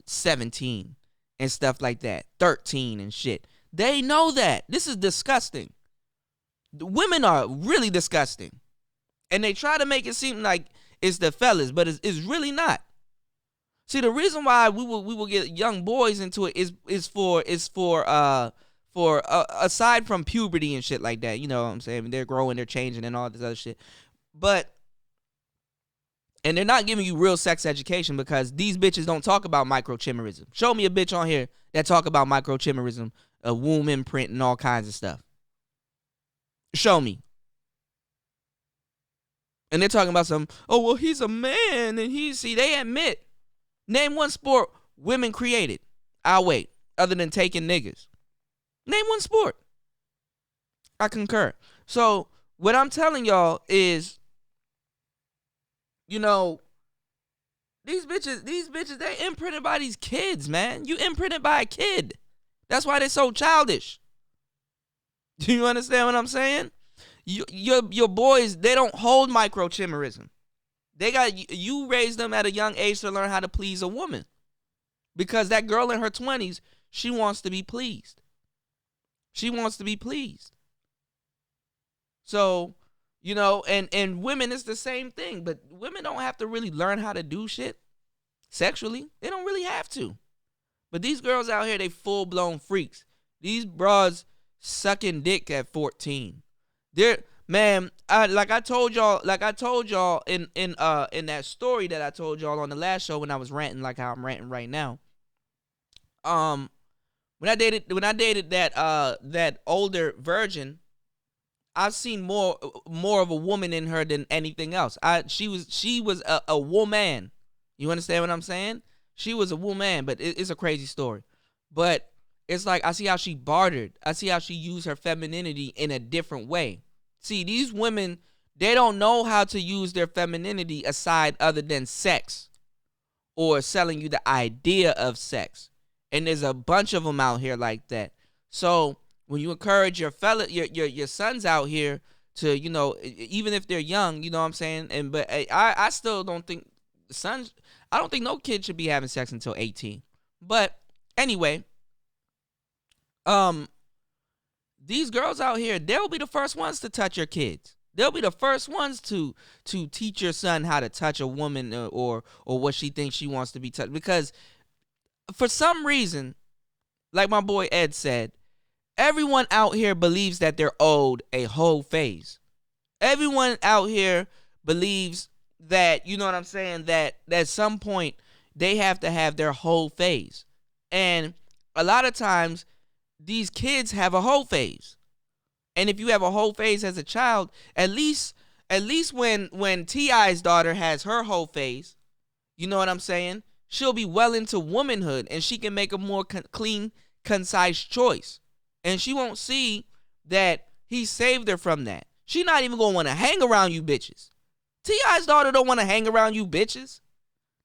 17 and stuff like that, 13 and shit. They know that. This is disgusting. The women are really disgusting. And they try to make it seem like it's the fellas, but it's really not. See, the reason why we will get young boys into it is for aside from puberty and shit like that, you know what I'm saying? They're growing, they're changing and all this other shit. And they're not giving you real sex education, because these bitches don't talk about microchimerism. Show me a bitch on here that talk about microchimerism, a womb imprint and all kinds of stuff. Show me. And they're talking about oh, well, he's a man, and they admit. Name one sport women created. I'll wait. Other than taking niggas. Name one sport. I concur. So What I'm telling y'all is, you know, these bitches, they imprinted by these kids, man. You imprinted by a kid. That's why they're so childish. Do you understand what I'm saying? Your boys, they don't hold microchimerism. You raised them at a young age to learn how to please a woman. Because that girl in her 20s, she wants to be pleased. She wants to be pleased. So, you know, and women, it's the same thing. But women don't have to really learn how to do shit sexually. They don't really have to. But these girls out here, they full-blown freaks. These bras sucking dick at 14. They're, man, like I told y'all in that story that I told y'all on the last show when I was ranting like how I'm ranting right now. When I dated that older virgin, I've seen more of a woman in her than anything else. She was a woman. You understand what I'm saying? She was a woman, but it's a crazy story. But it's like I see how she bartered. I see how she used her femininity in a different way. See, these women, they don't know how to use their femininity aside other than sex or selling you the idea of sex. And there's a bunch of them out here like that. So when you encourage your sons out here to, you know, even if they're young, you know what I'm saying? But I still don't think I don't think no kid should be having sex until 18. But anyway, these girls out here, they'll be the first ones to touch your kids. They'll be the first ones to teach your son how to touch a woman or what she thinks she wants to be touched. Because for some reason, like my boy Ed said, everyone out here believes that they're owed a whole phase. Everyone out here believes that, you know what I'm saying, that at some point they have to have their whole phase. And a lot of times these kids have a whole phase. And if you have a whole phase as a child, at least when T.I.'s daughter has her whole phase, you know what I'm saying, she'll be well into womanhood and she can make a more clean, concise choice. And she won't see that he saved her from that. She not even gonna want to hang around you bitches. T.I.'s daughter don't want to hang around you bitches.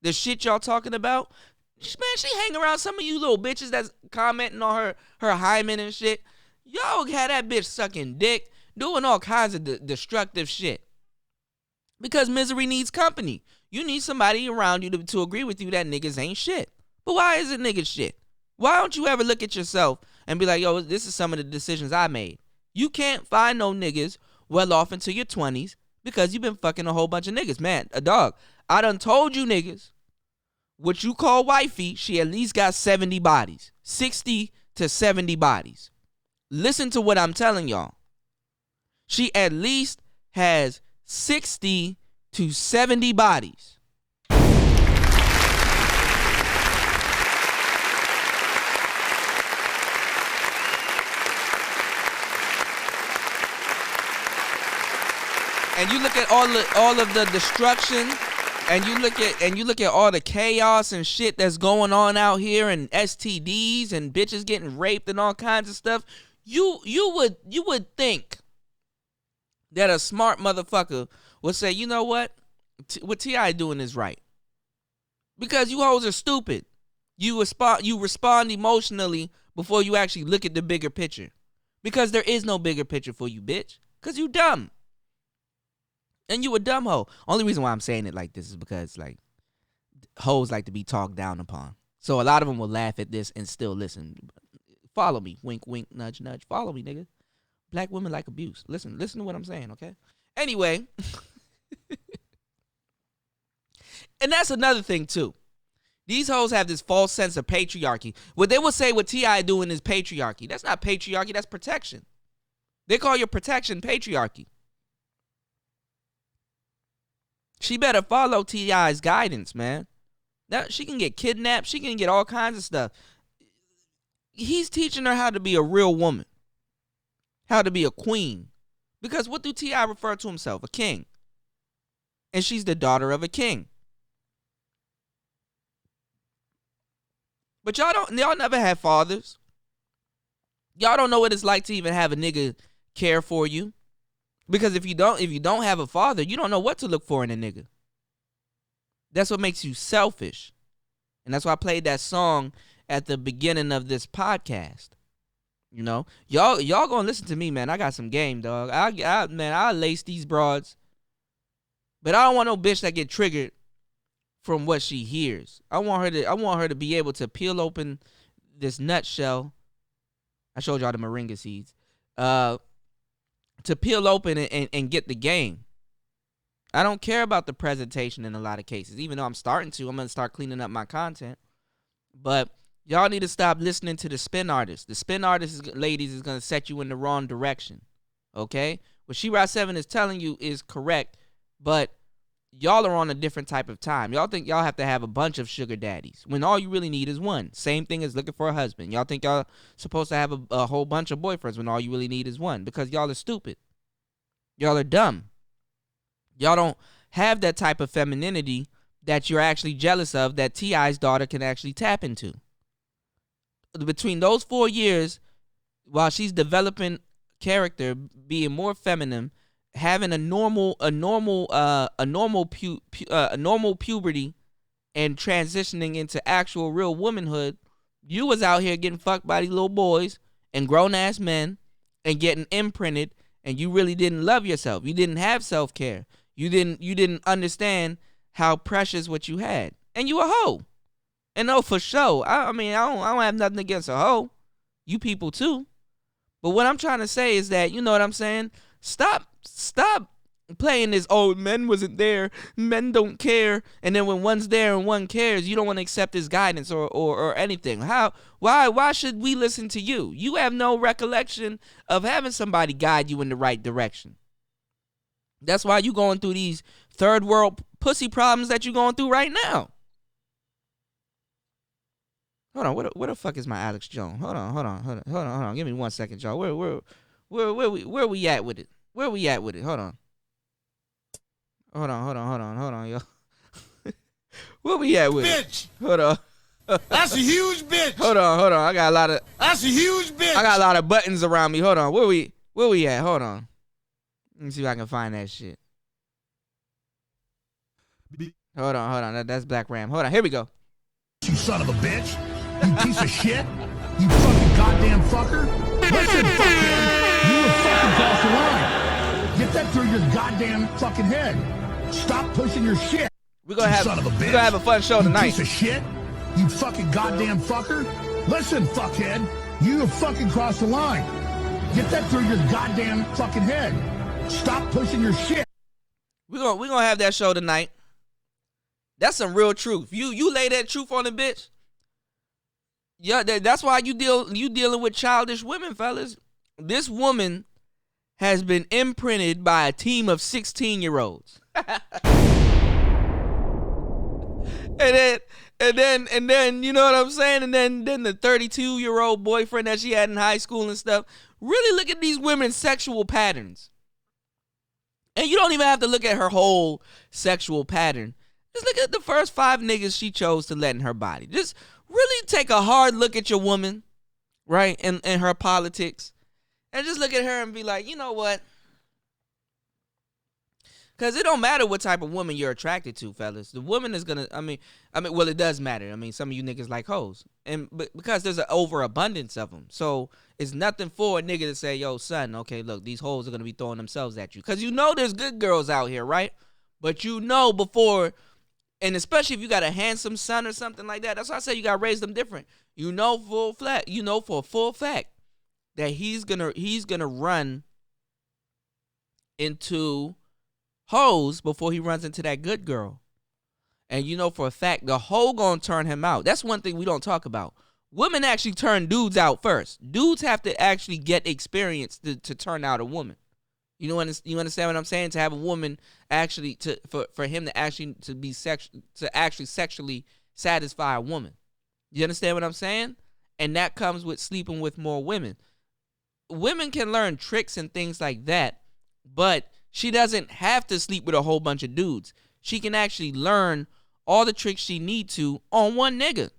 The shit y'all talking about. Man, she hang around some of you little bitches that's commenting on her hymen and shit. Y'all had that bitch sucking dick, doing all kinds of destructive shit. Because misery needs company. You need somebody around you to agree with you that niggas ain't shit. But why is it niggas shit? Why don't you ever look at yourself and be like, yo, this is some of the decisions I made. You can't find no niggas well off into your 20s because you've been fucking a whole bunch of niggas. Man, a dog, I done told you niggas, what you call wifey, she at least got 70 bodies. 60 to 70 bodies. Listen to what I'm telling y'all. She at least has 60 to 70 bodies. And you look at all of the destruction, and you look at all the chaos and shit that's going on out here, and STDs and bitches getting raped and all kinds of stuff. You would think that a smart motherfucker would say, you know what T.I. doing is right, because you hoes are stupid. You respond emotionally before you actually look at the bigger picture, because there is no bigger picture for you, bitch, because you dumb. And you a dumb hoe. Only reason why I'm saying it like this is because, like, hoes like to be talked down upon. So a lot of them will laugh at this and still listen. Follow me. Wink, wink, nudge, nudge. Follow me, nigga. Black women like abuse. Listen to what I'm saying, okay? Anyway. And that's another thing, too. These hoes have this false sense of patriarchy. What they will say what T.I. doing is patriarchy. That's not patriarchy. That's protection. They call your protection patriarchy. She better follow T.I.'s guidance, man. Now, she can get kidnapped. She can get all kinds of stuff. He's teaching her how to be a real woman. How to be a queen. Because what do T.I. refer to himself? A king. And she's the daughter of a king. But y'all never had fathers. Y'all don't know what it's like to even have a nigga care for you. Because if you don't have a father, you don't know what to look for in a nigga. That's what makes you selfish. And that's why I played that song at the beginning of this podcast. You know, y'all gonna listen to me, man. I got some game, dog. I'll lace these broads. But I don't want no bitch that get triggered from what she hears. I want her to be able to peel open this nutshell. I showed y'all the moringa seeds. To peel open and get the game. I don't care about the presentation in a lot of cases, even though I'm going to start cleaning up my content. But y'all need to stop listening to the spin artist. The spin artist, ladies, is going to set you in the wrong direction. Okay? What She-Ra 7 is telling you is correct, but y'all are on a different type of time. Y'all think y'all have to have a bunch of sugar daddies when all you really need is one. Same thing as looking for a husband. Y'all think y'all supposed to have a whole bunch of boyfriends when all you really need is one, because y'all are stupid. Y'all are dumb. Y'all don't have that type of femininity that you're actually jealous of, that T.I.'s daughter can actually tap into. Between those 4 years, while she's developing character, being more feminine, having a normal puberty, and transitioning into actual real womanhood, you was out here getting fucked by these little boys and grown ass men and getting imprinted, and you really didn't love yourself. You didn't have self-care. You didn't understand how precious what you had, and you a hoe. And no, for sure. I mean, I don't have nothing against a hoe. You people too. But what I'm trying to say is that, you know what I'm saying? Stop playing this, oh, men wasn't there, men don't care, and then when one's there and one cares, you don't want to accept his guidance or anything. Why should we listen to you? You have no recollection of having somebody guide you in the right direction. That's why you going through these third world pussy problems that you going through right now. Hold on, where the fuck is my Alex Jones? Hold on. Give me 1 second, y'all. Where we at with it? Where we at with it? Hold on, y'all. Where we at with bitch. it? Hold on. That's a huge bitch. Hold on. I got a lot of. That's a huge bitch. I got a lot of buttons around me. Hold on. Where we at? Hold on. Let me see if I can find that shit. Hold on. That's Black Ram. Hold on. Here we go. You son of a bitch. You piece of shit. You fucking goddamn fucker. Listen, fuckhead. You were fucking crossed the line. Get that through your goddamn fucking head. Stop pushing your shit. We're gonna have a fun show tonight. You piece of shit. You fucking goddamn fucker. Listen, fuckhead. You have fucking crossed the line. Get that through your goddamn fucking head. Stop pushing your shit. We're gonna have that show tonight. That's some real truth. You lay that truth on the bitch. Yeah, that's why you dealing with childish women, fellas. This woman has been imprinted by a team of 16-year-olds. And then you know what I'm saying? And then the 32-year-old boyfriend that she had in high school and stuff. Really look at these women's sexual patterns. And you don't even have to look at her whole sexual pattern. Just look at the first 5 niggas she chose to let in her body. Just really take a hard look at your woman, right, and her politics. And just look at her and be like, you know what? Because it don't matter what type of woman you're attracted to, fellas. The woman is going to, well, it does matter. I mean, some of you niggas like hoes. But because there's an overabundance of them. So it's nothing for a nigga to say, yo, son, okay, look, these hoes are going to be throwing themselves at you. Because you know there's good girls out here, right? But you know before, and especially if you got a handsome son or something like that, that's why I say you got to raise them different. You know for a full fact that he's gonna run into hoes before he runs into that good girl. And you know for a fact the hoe gonna turn him out. That's one thing we don't talk about. Women actually turn dudes out first. Dudes have to actually get experience to turn out a woman. You understand what I'm saying? To have a woman actually for him to actually sexually satisfy a woman. You understand what I'm saying? And that comes with sleeping with more women. Women can learn tricks and things like that, but she doesn't have to sleep with a whole bunch of dudes. She can actually learn all the tricks she need to on one nigga.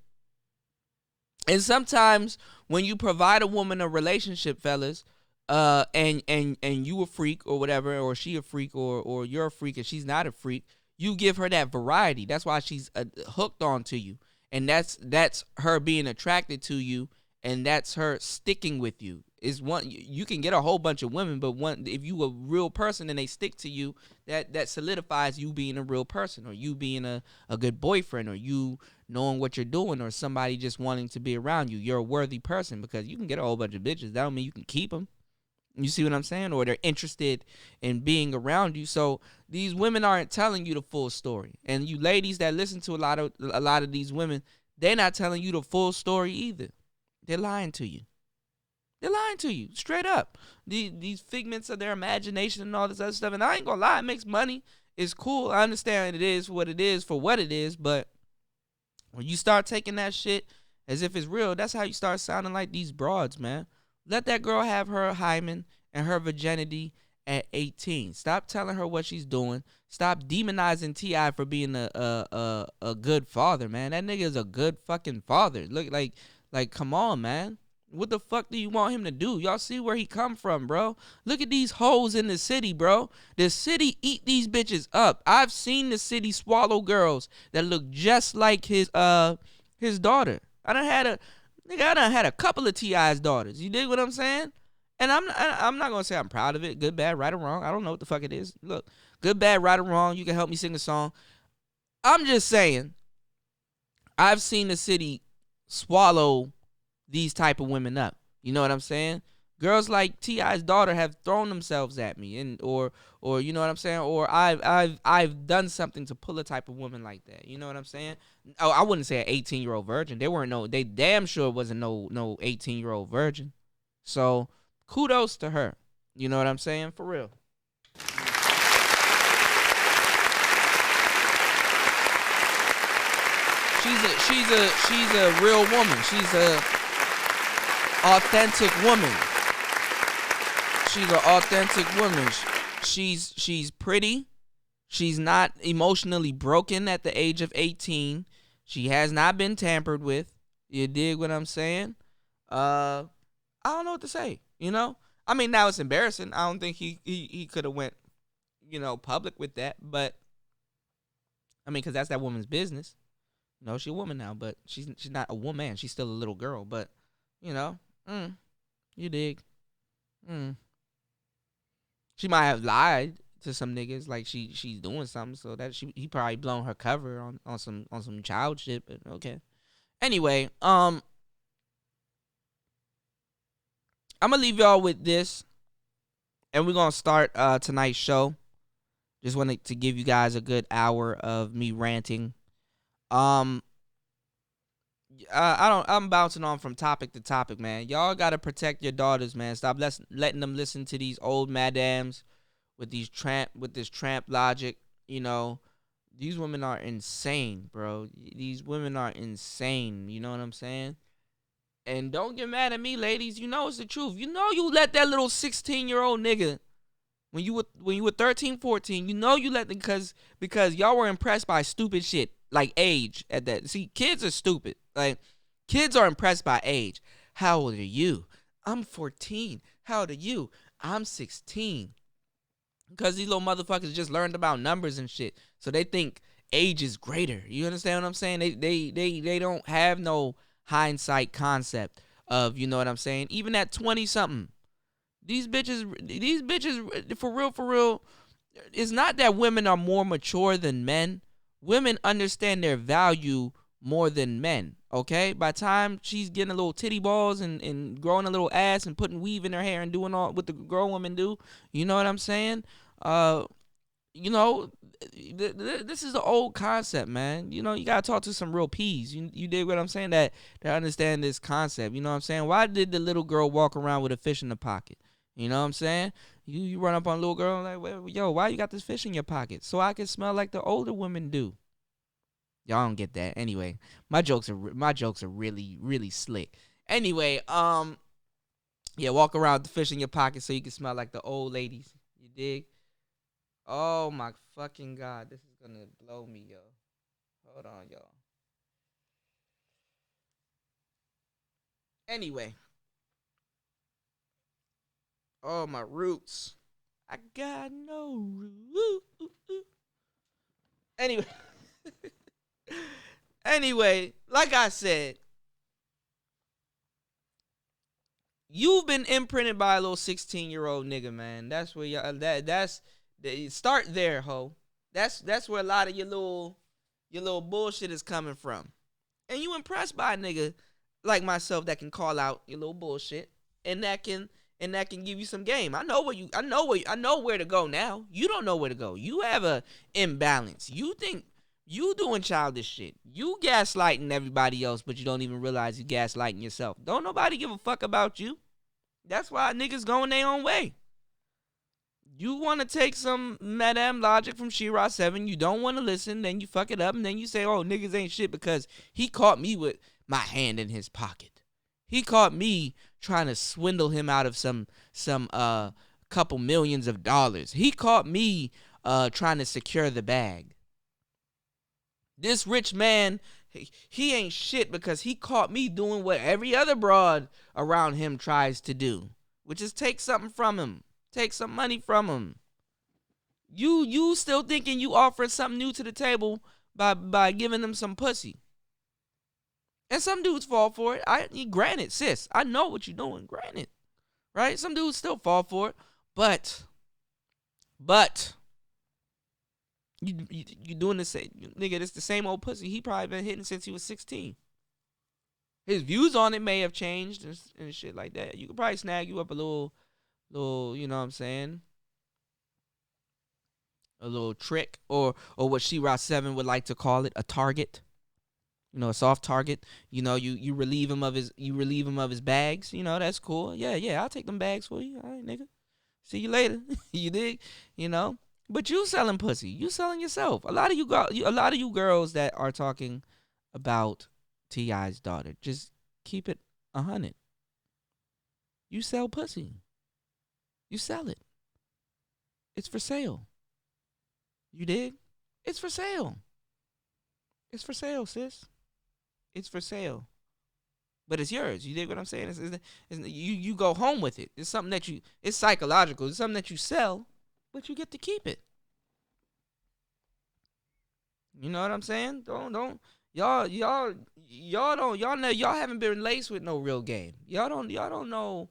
And sometimes when you provide a woman a relationship, fellas, and you a freak or whatever, or she a freak, or you're a freak and she's not a freak, you give her that variety. That's why she's hooked onto you, and that's her being attracted to you, and that's her sticking with you. Is one, you can get a whole bunch of women, but one, if you a real person and they stick to you, that solidifies you being a real person, or you being a good boyfriend, or you knowing what you're doing, or somebody just wanting to be around you. You're a worthy person, because you can get a whole bunch of bitches. That don't mean you can keep them. You see what I'm saying? Or they're interested in being around you. So these women aren't telling you the full story. And you ladies that listen to a lot of these women, they're not telling you the full story either. They're lying to you. They're lying to you straight up. These figments of their imagination and all this other stuff. And I ain't gonna lie, it makes money. It's cool. I understand it is what it is for what it is. But when you start taking that shit as if it's real, that's how you start sounding like these broads, man. Let that girl have her hymen and her virginity at 18. Stop telling her what she's doing. Stop demonizing T.I. for being a good father, man. That nigga is a good fucking father. Look, like come on, man. What the fuck do you want him to do? Y'all see where he come from, bro? Look at these hoes in the city, bro. The city eat these bitches up. I've seen the city swallow girls that look just like his daughter. I done had a couple of T.I.'s daughters. You dig what I'm saying? And I'm not gonna say I'm proud of it. Good, bad, right or wrong. I don't know what the fuck it is. Look, good, bad, right or wrong. You can help me sing a song. I'm just saying, I've seen the city swallow these type of women up. You know what I'm saying? Girls like T.I.'s daughter have thrown themselves at me, and or you know what I'm saying? Or I've done something to pull a type of woman like that. You know what I'm saying? Oh, I wouldn't say an 18-year-old virgin. They damn sure wasn't no 18-year-old virgin. So kudos to her. You know what I'm saying? For real. She's a real woman. She's a authentic woman. She's an authentic woman. She's pretty. She's not emotionally broken at the age of 18. She has not been tampered with. You dig what I'm saying? I don't know what to say. You know? I mean, now it's embarrassing. I don't think he could have went, public with that. But I mean, because that's that woman's business. No, she's a woman now, but she's not a woman. She's still a little girl. But you dig? She might have lied to some niggas like she's doing something, so that he probably blown her cover on some child shit. But okay. Anyway, I'm gonna leave y'all with this, and we're gonna start tonight's show. Just wanted to give you guys a good hour of me ranting. I'm bouncing on from topic to topic, man. Y'all gotta protect your daughters, man. Stop letting them listen to these old madams with this tramp logic. These women are insane, bro. These women are insane. You know what I'm saying? And don't get mad at me, ladies. You know it's the truth. You know you let that little 16-year-old nigga when you were 13, 14. You know you let them because y'all were impressed by stupid shit like age at that. See, kids are stupid. Like, kids are impressed by age. How old are you? I'm 14. How old are you? I'm 16. Because these little motherfuckers just learned about numbers and shit. So they think age is greater. You understand what I'm saying? They don't have no hindsight concept of, you know what I'm saying? Even at 20 something. These bitches for real, it's not that women are more mature than men. Women understand their value more than men, okay? By the time she's getting a little titty balls and growing a little ass and putting weave in her hair and doing all what the girl women do, you know what I'm saying? This is an old concept, man. You gotta talk to some real P's. You dig what I'm saying? That understand this concept. You know what I'm saying? Why did the little girl walk around with a fish in the pocket? You know what I'm saying? You run up on a little girl like, yo, why you got this fish in your pocket? So I can smell like the older women do. Y'all don't get that. Anyway, my jokes are really, really slick. Anyway, yeah, walk around with the fish in your pocket so you can smell like the old ladies. You dig? Oh my fucking God, this is gonna blow me, yo. Hold on, y'all. Anyway, Oh, my roots. I got no roots. Anyway. Anyway, like I said, you've been imprinted by a little 16-year-old nigga, man. That's where y'all start there, ho. That's where a lot of your little bullshit is coming from. And you impressed by a nigga like myself that can call out your little bullshit and that can give you some game. I know where to go now. You don't know where to go. You have a imbalance. You think you doing childish shit. You gaslighting everybody else, but you don't even realize you gaslighting yourself. Don't nobody give a fuck about you. That's why niggas going their own way. You want to take some Madame logic from She-Ra 7. You don't want to listen. Then you fuck it up. And then you say, oh, niggas ain't shit because he caught me with my hand in his pocket. He caught me trying to swindle him out of some couple millions of dollars. He caught me trying to secure the bag. This rich man, he ain't shit because he caught me doing what every other broad around him tries to do, which is take something from him, take some money from him. You still thinking you offering something new to the table by giving them some pussy. And some dudes fall for it. Granted, sis, I know what you're doing. Granted, right? Some dudes still fall for it, but you doing the same, nigga. It's the same old pussy he probably been hitting since he was 16. His views on it may have changed and shit like that. You could probably snag you up a little, you know what I'm saying? A little trick, or what She-Ra 7 would like to call it, a target. You know, a soft target. You know, you relieve him of his bags. You know, that's cool. Yeah, I'll take them bags for you. All right, nigga. See you later. You dig? You know. But you selling pussy. You selling yourself. A lot of you girls that are talking about T.I.'s daughter, just keep it 100. You sell pussy. You sell it. It's for sale. You dig? It's for sale. It's for sale, sis. It's for sale. But it's yours. You dig what I'm saying? You go home with it. It's something that it's psychological. It's something that you sell, but you get to keep it. You know what I'm saying? Y'all haven't been laced with no real game. Y'all don't know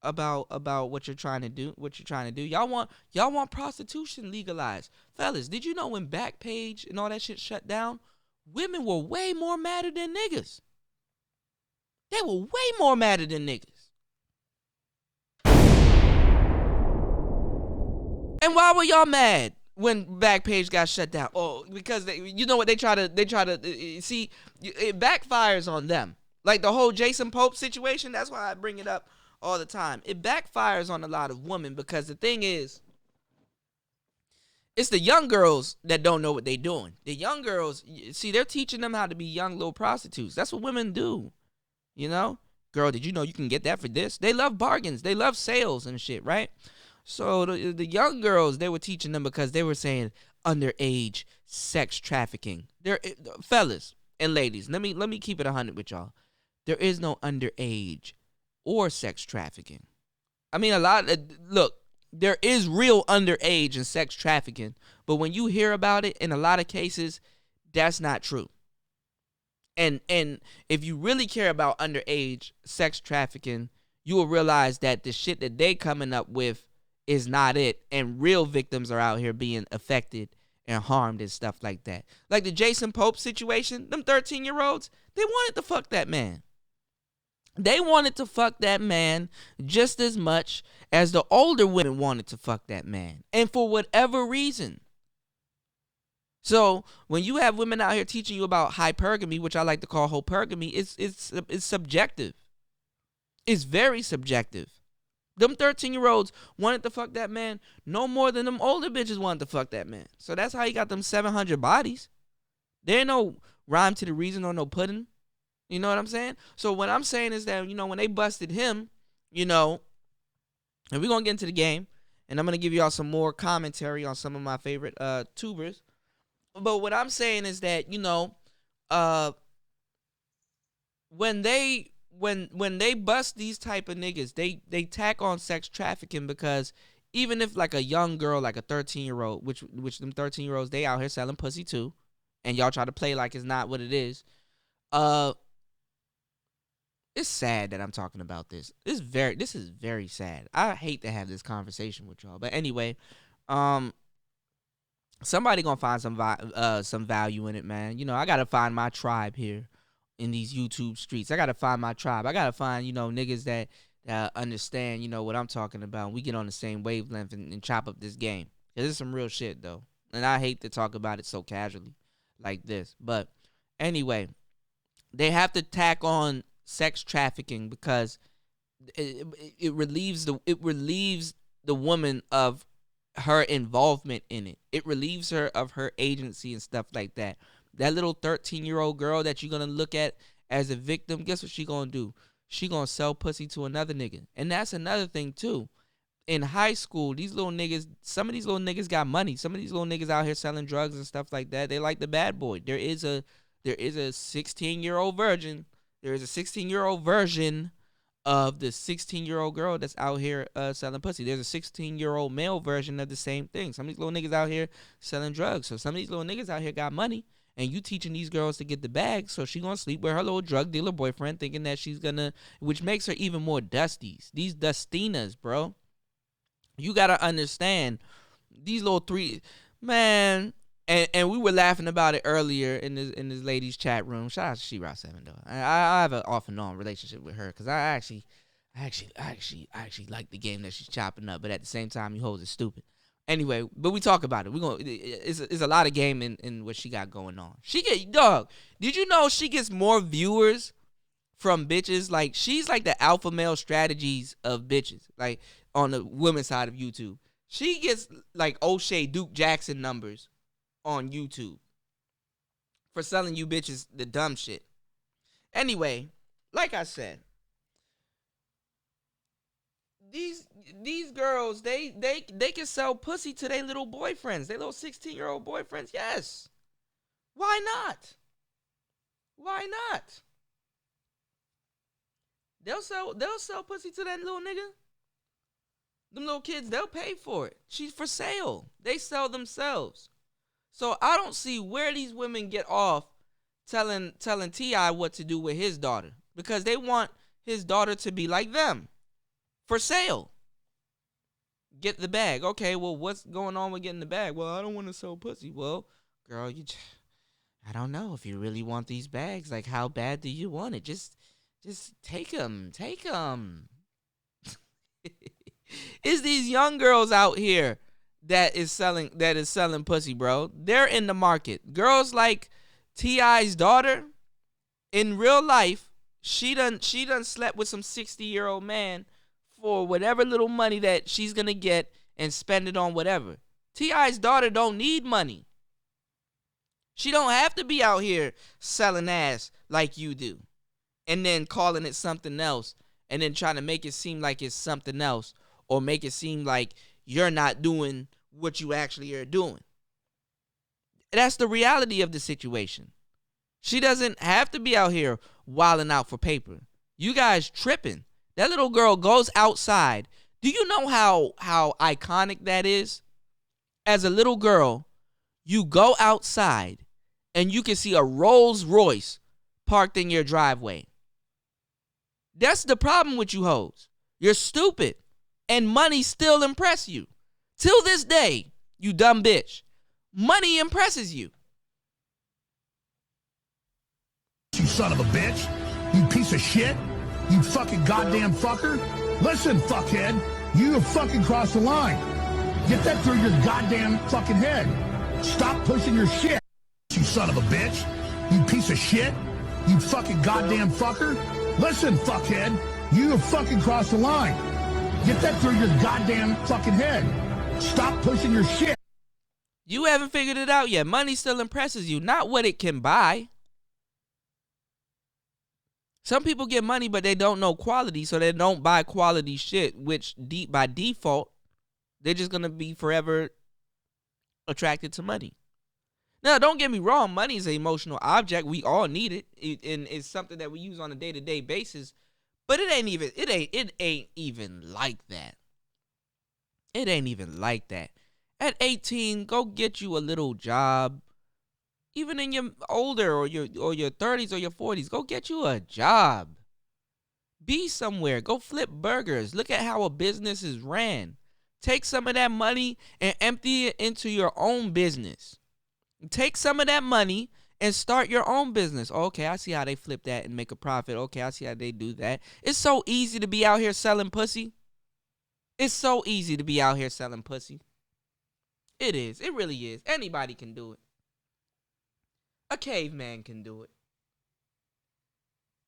about what you're trying to do. Y'all want prostitution legalized. Fellas, did you know when Backpage and all that shit shut down, women were way more madder than niggas? They were way more madder than niggas. And why were y'all mad when Backpage got shut down? Oh, because you know what they try to see, it backfires on them. Like the whole Jason Pope situation. That's why I bring it up all the time. It backfires on a lot of women because the thing is, it's the young girls that don't know what they're doing. The young girls, see, they're teaching them how to be young little prostitutes. That's what women do. You know? Girl, did you know you can get that for this? They love bargains. They love sales and shit, right? So the young girls, they were teaching them because they were saying underage sex trafficking. Fellas and ladies, let me keep it 100 with y'all. There is no underage or sex trafficking. I mean, look, there is real underage and sex trafficking, but when you hear about it, in a lot of cases, that's not true. And if you really care about underage sex trafficking, you will realize that the shit that they coming up with is not it, and real victims are out here being affected and harmed and stuff like that. Like the Jason Pope situation, them 13-year-olds, they wanted to fuck that man. They wanted to fuck that man just as much as the older women wanted to fuck that man, and for whatever reason. So when you have women out here teaching you about hypergamy, which I like to call hypergamy, it's subjective. It's very subjective. Them 13-year-olds wanted to fuck that man no more than them older bitches wanted to fuck that man. So that's how he got them 700 bodies. There ain't no rhyme to the reason or no pudding. You know what I'm saying? So what I'm saying is that, you know, when they busted him, you know, and we're going to get into the game, and I'm going to give y'all some more commentary on some of my favorite tubers. But what I'm saying is that, you know, when they when they bust these type of niggas, they tack on sex trafficking, because even if like a young girl, like a 13-year-old, which them 13-year-olds, they out here selling pussy too, and y'all try to play like it's not what it is. It's sad that I'm talking about this. This is very sad. I hate to have this conversation with y'all, but anyway, somebody gonna find some value in it, man. You know, I gotta find my tribe here in these YouTube streets. I gotta find my tribe. I gotta find, niggas that understand, what I'm talking about. We get on the same wavelength and chop up this game. This is some real shit though, and I hate to talk about it so casually like this. But anyway, they have to tack on sex trafficking because it relieves the woman of her involvement in it. It relieves her of her agency and stuff like that. That little 13-year-old girl that you're gonna look at as a victim, guess what she gonna do? She gonna sell pussy to another nigga. And that's another thing too. In high school, some of these little niggas got money. Some of these little niggas out here selling drugs and stuff like that. They like the bad boy. There is a 16-year-old virgin. There is a 16-year-old version of the 16-year-old girl that's out here selling pussy. There's a 16-year-old male version of the same thing. Some of these little niggas out here selling drugs. So some of these little niggas out here got money, and you teaching these girls to get the bag, so she gonna sleep with her little drug dealer boyfriend, thinking that she's gonna, which makes her even more dusties. These dustinas, bro. You gotta understand these little man. And we were laughing about it earlier in this lady's chat room. Shout out to She-Ra 7 though. I have an off and on relationship with her because I actually like the game that she's chopping up. But at the same time, you hoes are stupid. Anyway, but we talk about it. It's a lot of game in what she got going on. Did you know she gets more viewers from bitches? Like, she's like the alpha male strategies of bitches. Like, on the women's side of YouTube, she gets like O'Shea Duke Jackson numbers on YouTube for selling you bitches the dumb shit. Anyway, like I said, these girls, they can sell pussy to their little boyfriends, their little 16-year-old boyfriends. Yes. Why not? Why not? They'll sell pussy to that little nigga. Them little kids, they'll pay for it. She's for sale. They sell themselves. So I don't see where these women get off telling T.I. what to do with his daughter, because they want his daughter to be like them, for sale. Get the bag. Okay, well, what's going on with getting the bag? Well, I don't want to sell pussy. Well, girl, I don't know if you really want these bags. Like, how bad do you want it? Just take them. Take them. It's these young girls out here that is selling pussy, bro. They're in the market. Girls like T.I.'s daughter, in real life, she done slept with some 60-year-old man for whatever little money that she's gonna get and spend it on whatever. T.I.'s daughter don't need money. She don't have to be out here selling ass like you do, and then calling it something else, and then trying to make it seem like it's something else, or make it seem like you're not doing what you actually are doing. That's the reality of the situation. She doesn't have to be out here wilding out for paper. You guys tripping. That little girl goes outside. Do you know how iconic that is? As a little girl, you go outside and you can see a Rolls Royce parked in your driveway. That's the problem with you hoes. You're stupid. And money still impress you. Till this day, you dumb bitch. Money impresses you. You son of a bitch. You piece of shit. You fucking goddamn fucker. Listen, fuckhead. You have fucking crossed the line. Get that through your goddamn fucking head. Stop pushing your shit. You son of a bitch. You piece of shit. You fucking goddamn fucker. Listen, fuckhead. You have fucking crossed the line. Get that through your goddamn fucking head. Stop pushing your shit. You haven't figured it out yet. Money still impresses you, not what it can buy. Some people get money, but they don't know quality, so they don't buy quality shit, which by default, they're just going to be forever attracted to money. Now, don't get me wrong. Money is an emotional object. We all need it, and it's something that we use on a day-to-day basis. But it ain't even like that. It ain't even like that. At 18, go get you a little job. Even in your older or your 30s or your 40s, go get you a job. Be somewhere. Go flip burgers. Look at how a business is ran. Take some of that money and empty it into your own business. Take some of that money and start your own business. Okay, I see how they flip that and make a profit. Okay, I see how they do that. It's so easy to be out here selling pussy. It's so easy to be out here selling pussy. It is. It really is. Anybody can do it. A caveman can do it.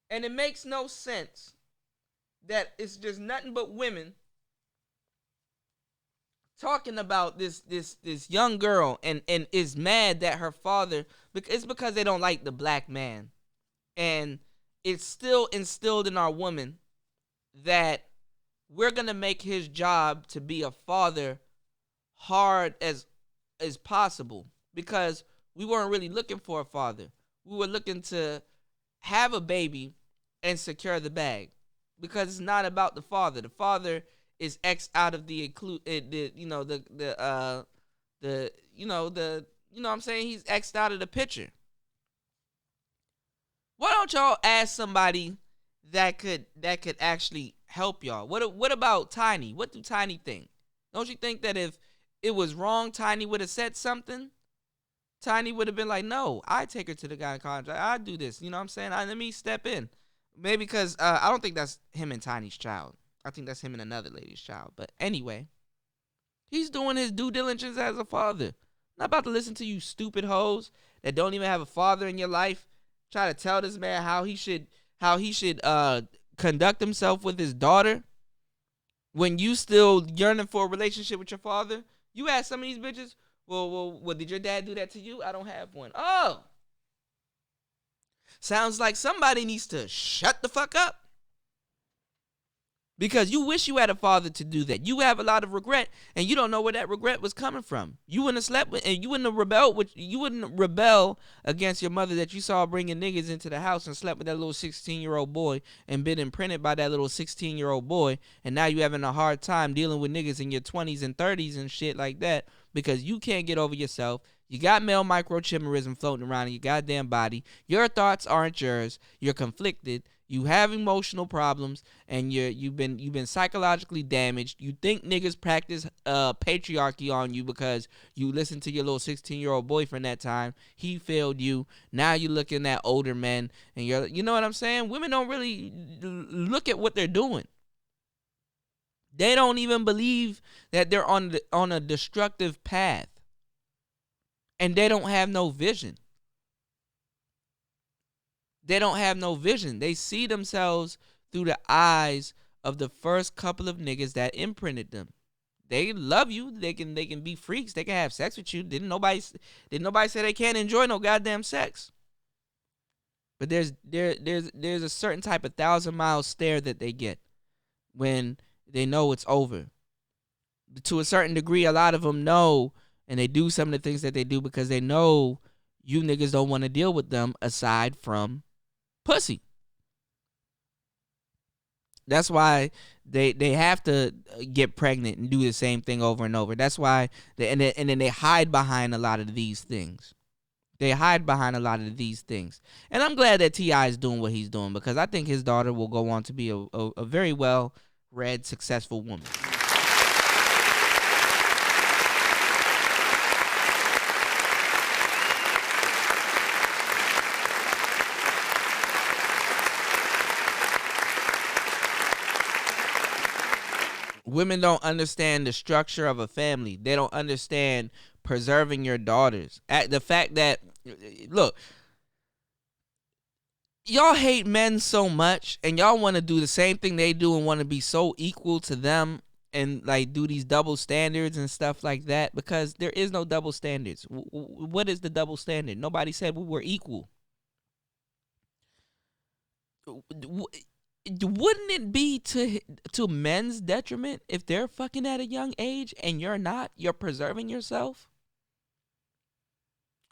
And it makes no sense that it's just nothing but women talking about this young girl and is mad that her father, it's because they don't like the black man. And it's still instilled in our women that we're going to make his job to be a father hard as possible, because we weren't really looking for a father. We were looking to have a baby and secure the bag, because it's not about the father. The father is X out of the you know what I'm saying, he's X'd out of the picture. Why don't y'all ask somebody that could actually help y'all? What about Tiny? What do Tiny think? Don't you think that if it was wrong, Tiny would have said something? Tiny would have been like, no, I take her to the gynecologist. I do this. You know what I'm saying? Let me step in. Maybe because I don't think that's him and Tiny's child. I think that's him and another lady's child. But anyway, he's doing his due diligence as a father. Not about to listen to you stupid hoes that don't even have a father in your life try to tell this man how he should conduct himself with his daughter when you still yearning for a relationship with your father. You ask some of these bitches, well, did your dad do that to you? I don't have one. Oh, sounds like somebody needs to shut the fuck up. Because you wish you had a father to do that. You have a lot of regret, and you don't know where that regret was coming from. You wouldn't have slept with, and you wouldn't rebel against your mother that you saw bringing niggas into the house and slept with that little 16-year-old boy and been imprinted by that little 16-year-old boy, and now you having a hard time dealing with niggas in your 20s and 30s and shit like that because you can't get over yourself. You got male microchimerism floating around in your goddamn body. Your thoughts aren't yours. You're conflicted. You have emotional problems, and you've been psychologically damaged. You think niggas practice patriarchy on you because you listened to your little 16-year-old boyfriend that time. He failed you. Now you're looking at older men, and you know what I'm saying? Women don't really look at what they're doing. They don't even believe that they're on a destructive path, and they don't have no vision. They don't have no vision. They see themselves through the eyes of the first couple of niggas that imprinted them. They love you. They can be freaks. They can have sex with you. Didn't nobody say they can't enjoy no goddamn sex? But there's a certain type of 1,000-mile stare that they get when they know it's over. To a certain degree, a lot of them know, and they do some of the things that they do because they know you niggas don't want to deal with them aside from pussy. That's why they have to get pregnant and do the same thing over and over. That's why and then they hide behind a lot of these things. And I'm glad that T.I. is doing what he's doing, because I think his daughter will go on to be a very well-read, successful woman. Women don't understand the structure of a family. They don't understand preserving your daughters. The fact that, look, y'all hate men so much, and y'all want to do the same thing they do and want to be so equal to them and like do these double standards and stuff like that, because there is no double standards. What is the double standard? Nobody said we were equal. Wouldn't it be to men's detriment if they're fucking at a young age and you're not? You're preserving yourself.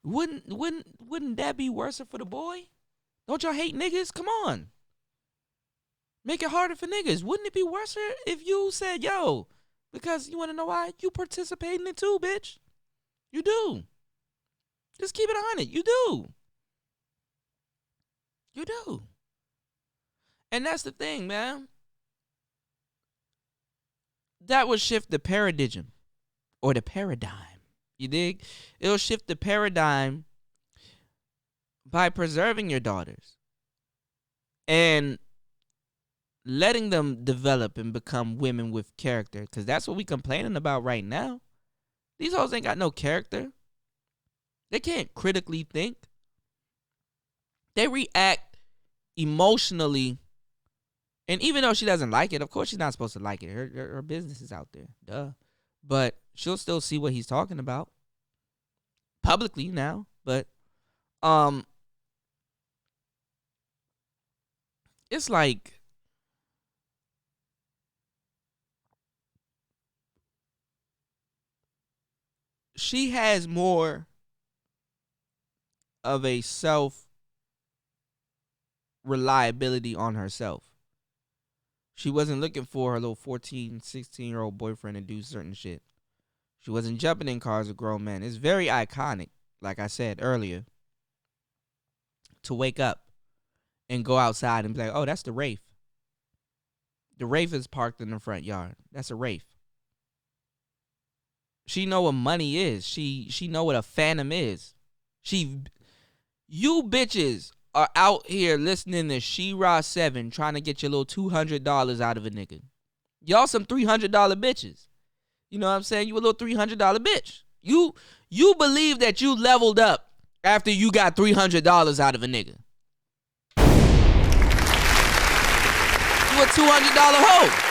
Wouldn't that be worse for the boy? Don't y'all hate niggas? Come on. Make it harder for niggas. Wouldn't it be worse if you said, yo, because you want to know why? You participate in it too, bitch. You do. Just keep it 100. You do. You do. And that's the thing, man. That would shift the paradigm or the paradigm. You dig? It'll shift the paradigm by preserving your daughters and letting them develop and become women with character. Because that's what we complaining about right now. These hoes ain't got no character. They can't critically think. They react emotionally. And even though she doesn't like it, of course she's not supposed to like it. Her business is out there. Duh. But she'll still see what he's talking about. Publicly now. But it's like she has more of a self reliability on herself. She wasn't looking for her little 14, 16-year-old boyfriend to do certain shit. She wasn't jumping in cars with grown men. It's very iconic, like I said earlier, to wake up and go outside and be like, oh, that's the Wraith. The Wraith is parked in the front yard. That's a Wraith. She know what money is. She know what a phantom is. You bitches are out here listening to She-Ra 7 trying to get your little $200 out of a nigga. Y'all some $300 bitches. You know what I'm saying? You a little $300 bitch. You believe that you leveled up after you got $300 out of a nigga. You a $200 hoe.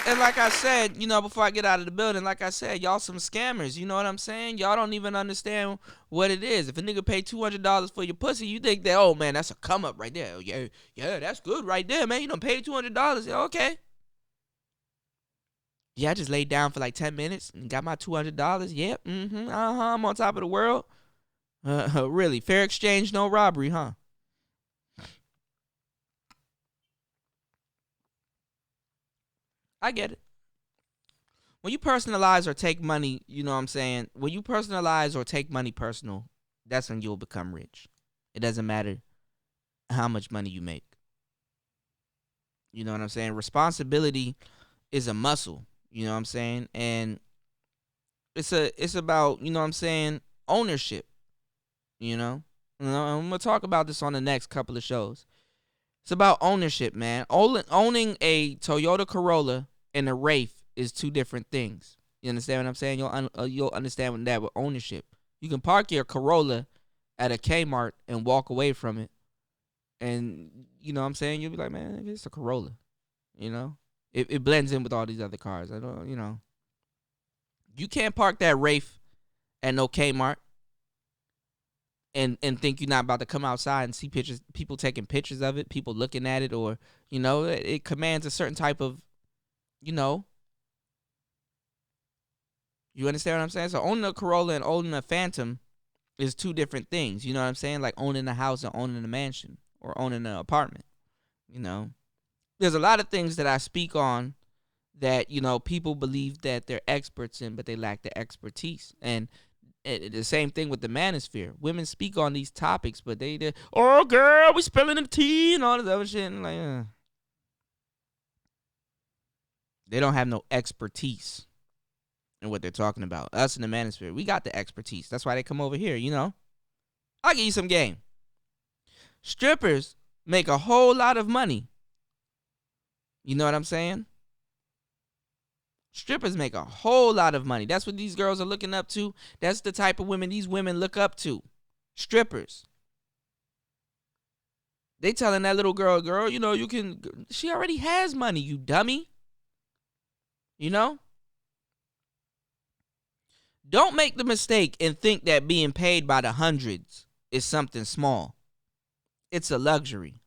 And like I said, you know, before I get out of the building, like I said, y'all some scammers. You know what I'm saying? Y'all don't even understand what it is. If a nigga pay $200 for your pussy, you think that, oh man, that's a come up right there. Yeah, that's good right there, man. You done paid $200. Yeah, okay. Yeah, I just laid down for like 10 minutes and got my $200. Yep. I'm on top of the world. Really, fair exchange, no robbery, huh? I get it. When you personalize or take money, you know what I'm saying? When you personalize or take money personal, that's when you'll become rich. It doesn't matter how much money you make. You know what I'm saying? Responsibility is a muscle, you know what I'm saying? And it's about, you know what I'm saying, ownership, you know? I'm going to talk about this on the next couple of shows. It's about ownership, man. Owning a Toyota Corolla and a Wraith is two different things. You understand what I'm saying? You'll understand that with ownership. You can park your Corolla at a Kmart and walk away from it. And, you know what I'm saying? You'll be like, man, it's a Corolla. You know? It blends in with all these other cars. I don't, you know. You can't park that Wraith at no Kmart. And think you're not about to come outside and see pictures, people taking pictures of it, people looking at it, or, you know, it commands a certain type of, you know. You understand what I'm saying? So owning a Corolla and owning a Phantom is two different things. You know what I'm saying? Like owning a house and owning a mansion or owning an apartment. You know, there's a lot of things that I speak on that, you know, people believe that they're experts in, but they lack the expertise. And the same thing with the manosphere. Women speak on these topics, but they oh girl, we spilling the tea and all this other shit. And like, they don't have no expertise in what they're talking about. Us in the manosphere, we got the expertise. That's why they come over here. You know, I'll give you some game. Strippers make a whole lot of money. You know what I'm saying? Strippers make a whole lot of money. That's what these girls are looking up to. That's the type of women these women look up to. Strippers. They telling that little girl, you know, you can, she already has money, you dummy. You know? Don't make the mistake and think that being paid by the hundreds is something small. It's a luxury.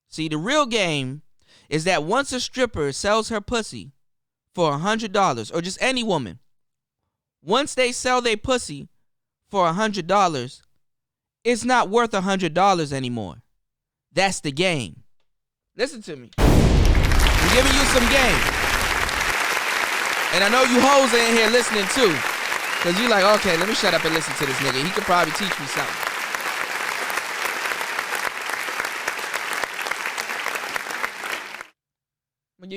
See, the real game is that once a stripper sells her pussy for $100, or just any woman, Once they sell their pussy for $100, it's not worth $100 anymore. That's the game. Listen to me. I'm giving you some game. And I know you hoes are in here listening too. Because you like, okay, let me shut up and listen to this nigga. He could probably teach me something. I'm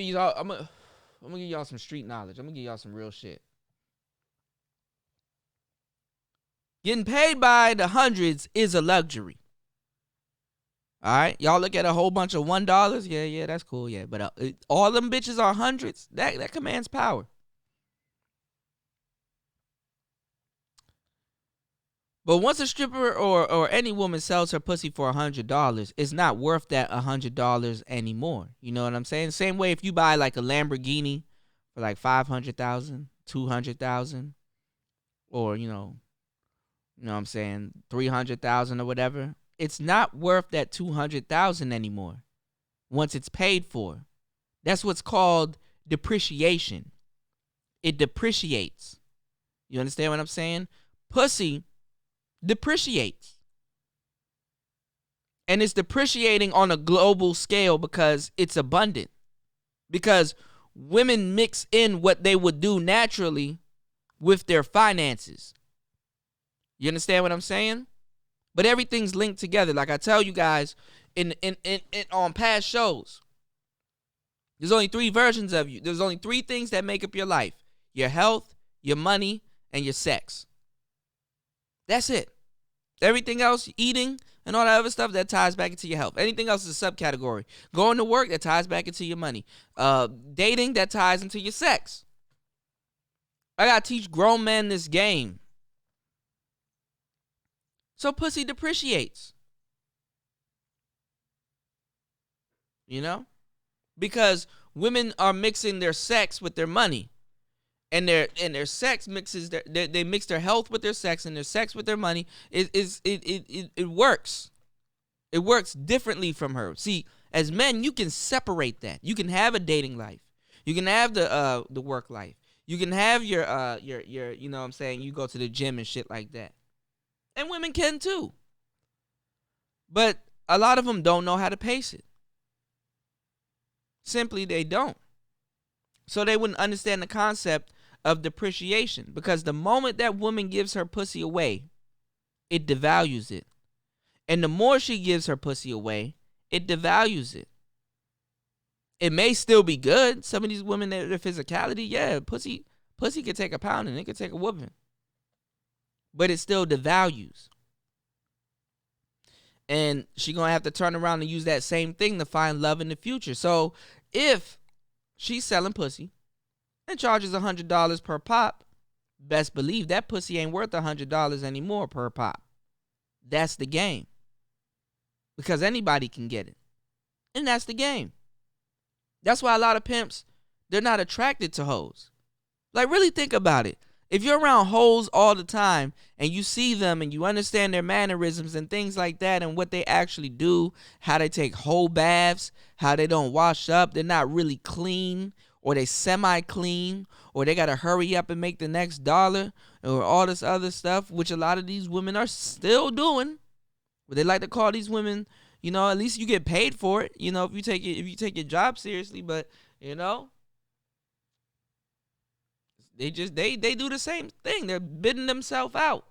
gonna give y'all some street knowledge. I'm gonna give y'all some real shit. Getting paid by the hundreds is a luxury. All right, y'all look at a whole bunch of $1. Yeah, that's cool. Yeah, but all them bitches are hundreds. That commands power. But once a stripper or any woman sells her pussy for $100, it's not worth that $100 anymore. You know what I'm saying? Same way if you buy like a Lamborghini for like $500,000, $200,000, or you know what I'm saying, $300,000 or whatever. It's not worth that $200,000 anymore once it's paid for. That's what's called depreciation. It depreciates. You understand what I'm saying? Pussy depreciates. And it's depreciating on a global scale because it's abundant. Because women mix in what they would do naturally with their finances. You understand what I'm saying? But everything's linked together. Like I tell you guys in on past shows, there's only 3 versions of you. There's only 3 things that make up your life: your health, your money, and your sex. That's it. Everything else, eating and all that other stuff, that ties back into your health. Anything else is a subcategory. Going to work, that ties back into your money. Dating, that ties into your sex. I gotta teach grown men this game. So pussy depreciates. You know? Because women are mixing their sex with their money. And their sex mixes they mix their health with their sex, and their sex with their money. It works. It works differently from her. See, as men, you can separate that. You can have a dating life. You can have the work life. You can have your you know what I'm saying, you go to the gym and shit like that. And women can too. But a lot of them don't know how to pace it. Simply, they don't. So they wouldn't understand the concept of depreciation, because the moment that woman gives her pussy away, it devalues it. And the more she gives her pussy away, it devalues it. It may still be good. Some of these women, their physicality, yeah, pussy could take a pound and it could take a whooping. But it still devalues. And she gonna have to turn around and use that same thing to find love in the future. So if she's selling pussy and charges $100 per pop, best believe that pussy ain't worth $100 anymore per pop. That's the game. Because anybody can get it. And that's the game. That's why a lot of pimps, they're not attracted to hoes. Like, really think about it. If you're around hoes all the time and you see them and you understand their mannerisms and things like that and what they actually do, how they take whole baths, how they don't wash up, they're not really clean, or they semi-clean, or they got to hurry up and make the next dollar, or all this other stuff, which a lot of these women are still doing. But they like to call these women, you know, at least you get paid for it, you know, if you take your job seriously. But, you know, they do the same thing. They're bidding themselves out.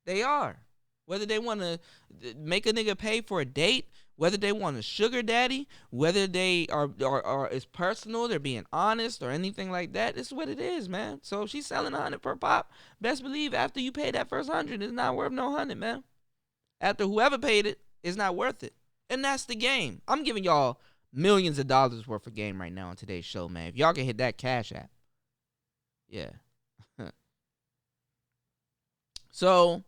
They are. Whether they want to make a nigga pay for a date, whether they want a sugar daddy, whether they are it's personal, they're being honest or anything like that. This is what it is, man. So if she's selling 100 per pop, best believe after you pay that first 100, it's not worth no 100, man. After whoever paid it, it's not worth it. And that's the game. I'm giving y'all millions of dollars worth of game right now on today's show, man. If y'all can hit that Cash App. Yeah. So,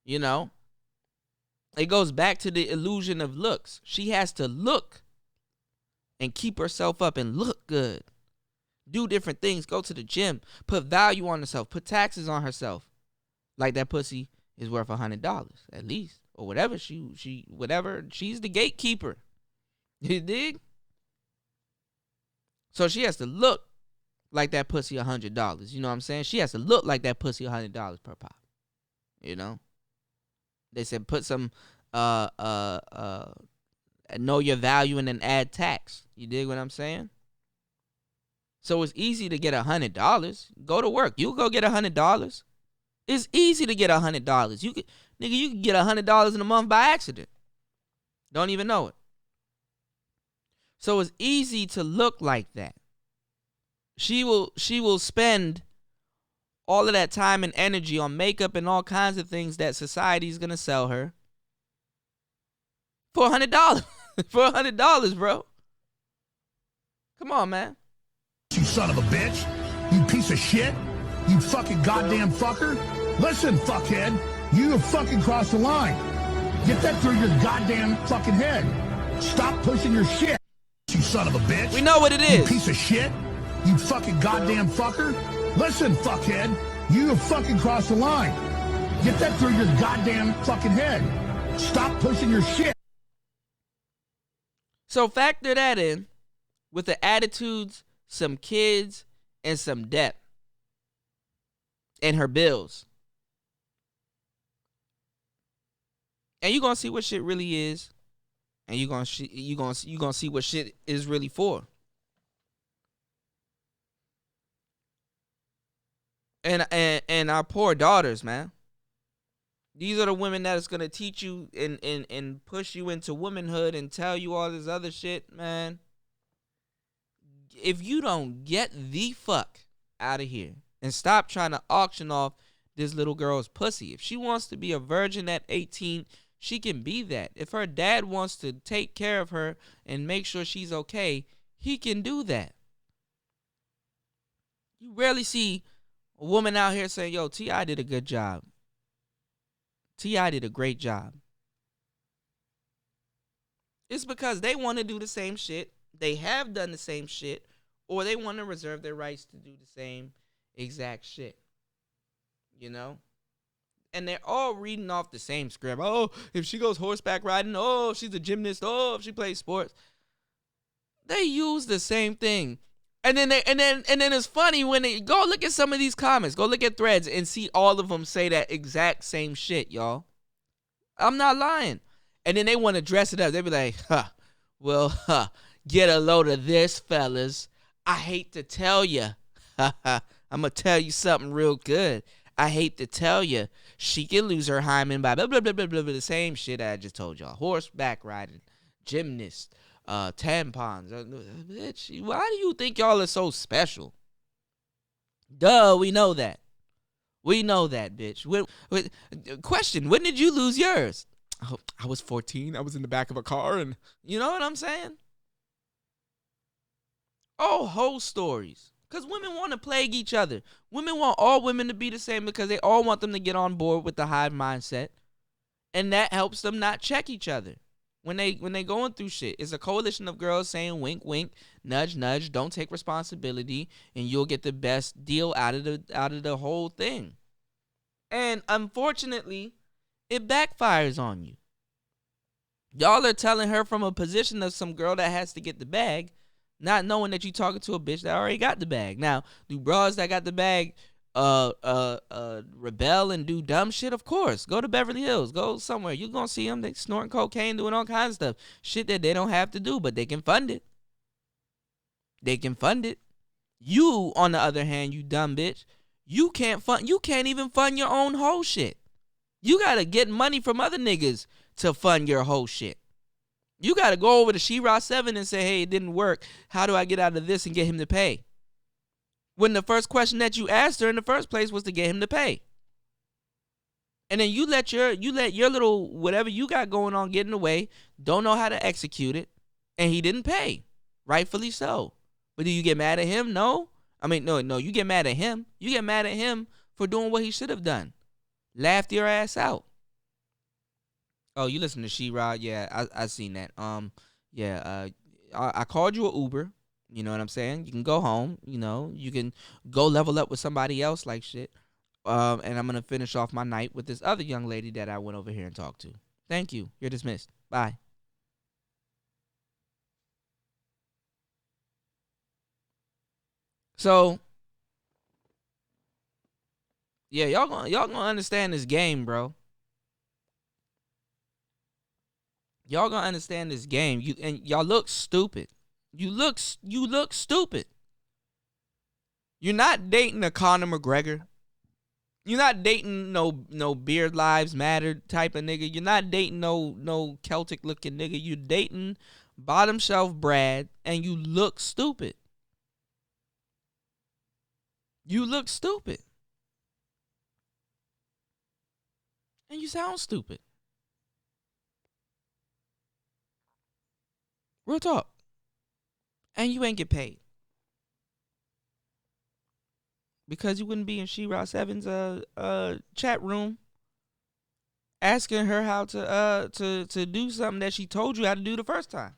you know, it goes back to the illusion of looks. She has to look and keep herself up and look good. Do different things. Go to the gym. Put value on herself. Put taxes on herself. Like that pussy is worth $100 at least. Or whatever. Whatever. She's the gatekeeper. You dig? So she has to look, like that pussy $100. You know what I'm saying? She has to look like that pussy $100 per pop. You know? They said put some know your value and then add tax. You dig what I'm saying? So it's easy to get $100. Go to work. You go get $100. It's easy to get $100. You can get $100 in a month by accident. Don't even know it. So it's easy to look like that. She will spend all of that time and energy on makeup and all kinds of things that society is gonna sell her for $100. For $100, bro. Come on, man. You son of a bitch. You piece of shit. You fucking goddamn fucker. Listen, fuckhead. You have fucking crossed the line. Get that through your goddamn fucking head. Stop pushing your shit. You son of a bitch. We know what it is. You piece of shit. You fucking goddamn fucker. Listen, fuckhead. You have fucking crossed the line. Get that through your goddamn fucking head. Stop pushing your shit. So factor that in with the attitudes, some kids, and some debt. And her bills. And you're going to see what shit really is. And you're going to see what shit is really for. And our poor daughters, man. These are the women that is going to teach you and push you into womanhood and tell you all this other shit, man. If you don't get the fuck out of here and stop trying to auction off this little girl's pussy. If she wants to be a virgin at 18, she can be that. If her dad wants to take care of her and make sure she's okay, he can do that. You rarely see a woman out here saying, yo, T.I. did a good job. T.I. did a great job. It's because they want to do the same shit. They have done the same shit. Or they want to reserve their rights to do the same exact shit. You know? And they're all reading off the same script. Oh, if she goes horseback riding. Oh, if she's a gymnast. Oh, if she plays sports. They use the same thing. And then it's funny when they go look at some of these comments. Go look at threads and see all of them say that exact same shit, y'all. I'm not lying. And then they want to dress it up. They be like, get a load of this, fellas. I hate to tell you. I'm going to tell you something real good. I hate to tell you. She can lose her hymen by blah, blah, blah, blah, blah, blah. The same shit I just told y'all. Horseback riding, gymnast, tampons. Bitch, why do you think y'all are so special? Duh, we know that. We know that, bitch. Question, when did you lose yours? Oh, I was 14. I was in the back of a car and you know what I'm saying? Oh, whole stories. Because women want to plague each other. Women want all women to be the same because they all want them to get on board with the hive mindset. And that helps them not check each other. When they going through shit. It's a coalition of girls saying wink, wink, nudge, nudge, don't take responsibility, and you'll get the best deal out of the whole thing. And unfortunately, it backfires on you. Y'all are telling her from a position of some girl that has to get the bag, not knowing that you talking to a bitch that already got the bag. Now, do bras that got the bag rebel and do dumb shit? Of course. Go to Beverly Hills. Go somewhere. You're going to see them. They snorting cocaine, doing all kinds of stuff. Shit that they don't have to do, but they can fund it. They can fund it. You, on the other hand, you dumb bitch, you can't even fund your own whole shit. You got to get money from other niggas to fund your whole shit. You got to go over to She-Ra 7 and say, hey, it didn't work. How do I get out of this and get him to pay? When the first question that you asked her in the first place was to get him to pay. And then you let your little whatever you got going on get in the way, don't know how to execute it, and he didn't pay. Rightfully so. But do you get mad at him? No. I mean, no, you get mad at him. You get mad at him for doing what he should have done. Laughed your ass out. Oh, you listen to She-Ra? Yeah, I seen that. I called you an Uber. You know what I'm saying? You can go home. You know, you can go level up with somebody else like shit. And I'm gonna finish off my night with this other young lady that I went over here and talked to. Thank you. You're dismissed. Bye. So yeah, y'all gonna understand this game, bro. Y'all gonna understand this game. Y'all look stupid. You look stupid. You're not dating a Conor McGregor. You're not dating no Beard Lives Matter type of nigga. You're not dating no Celtic looking nigga. You're dating bottom shelf Brad, and you look stupid. You look stupid. And you sound stupid. Real talk. And you ain't get paid. Because you wouldn't be in She-Ra 7's chat room asking her how to do something that she told you how to do the first time.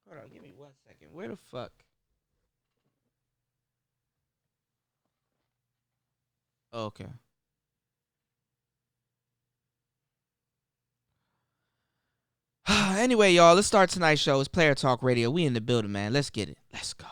Hold on, give me 1 second. Where the fuck? Okay. Anyway, y'all, let's start tonight's show. It's Player Talk Radio. We in the building, man. Let's get it. Let's go.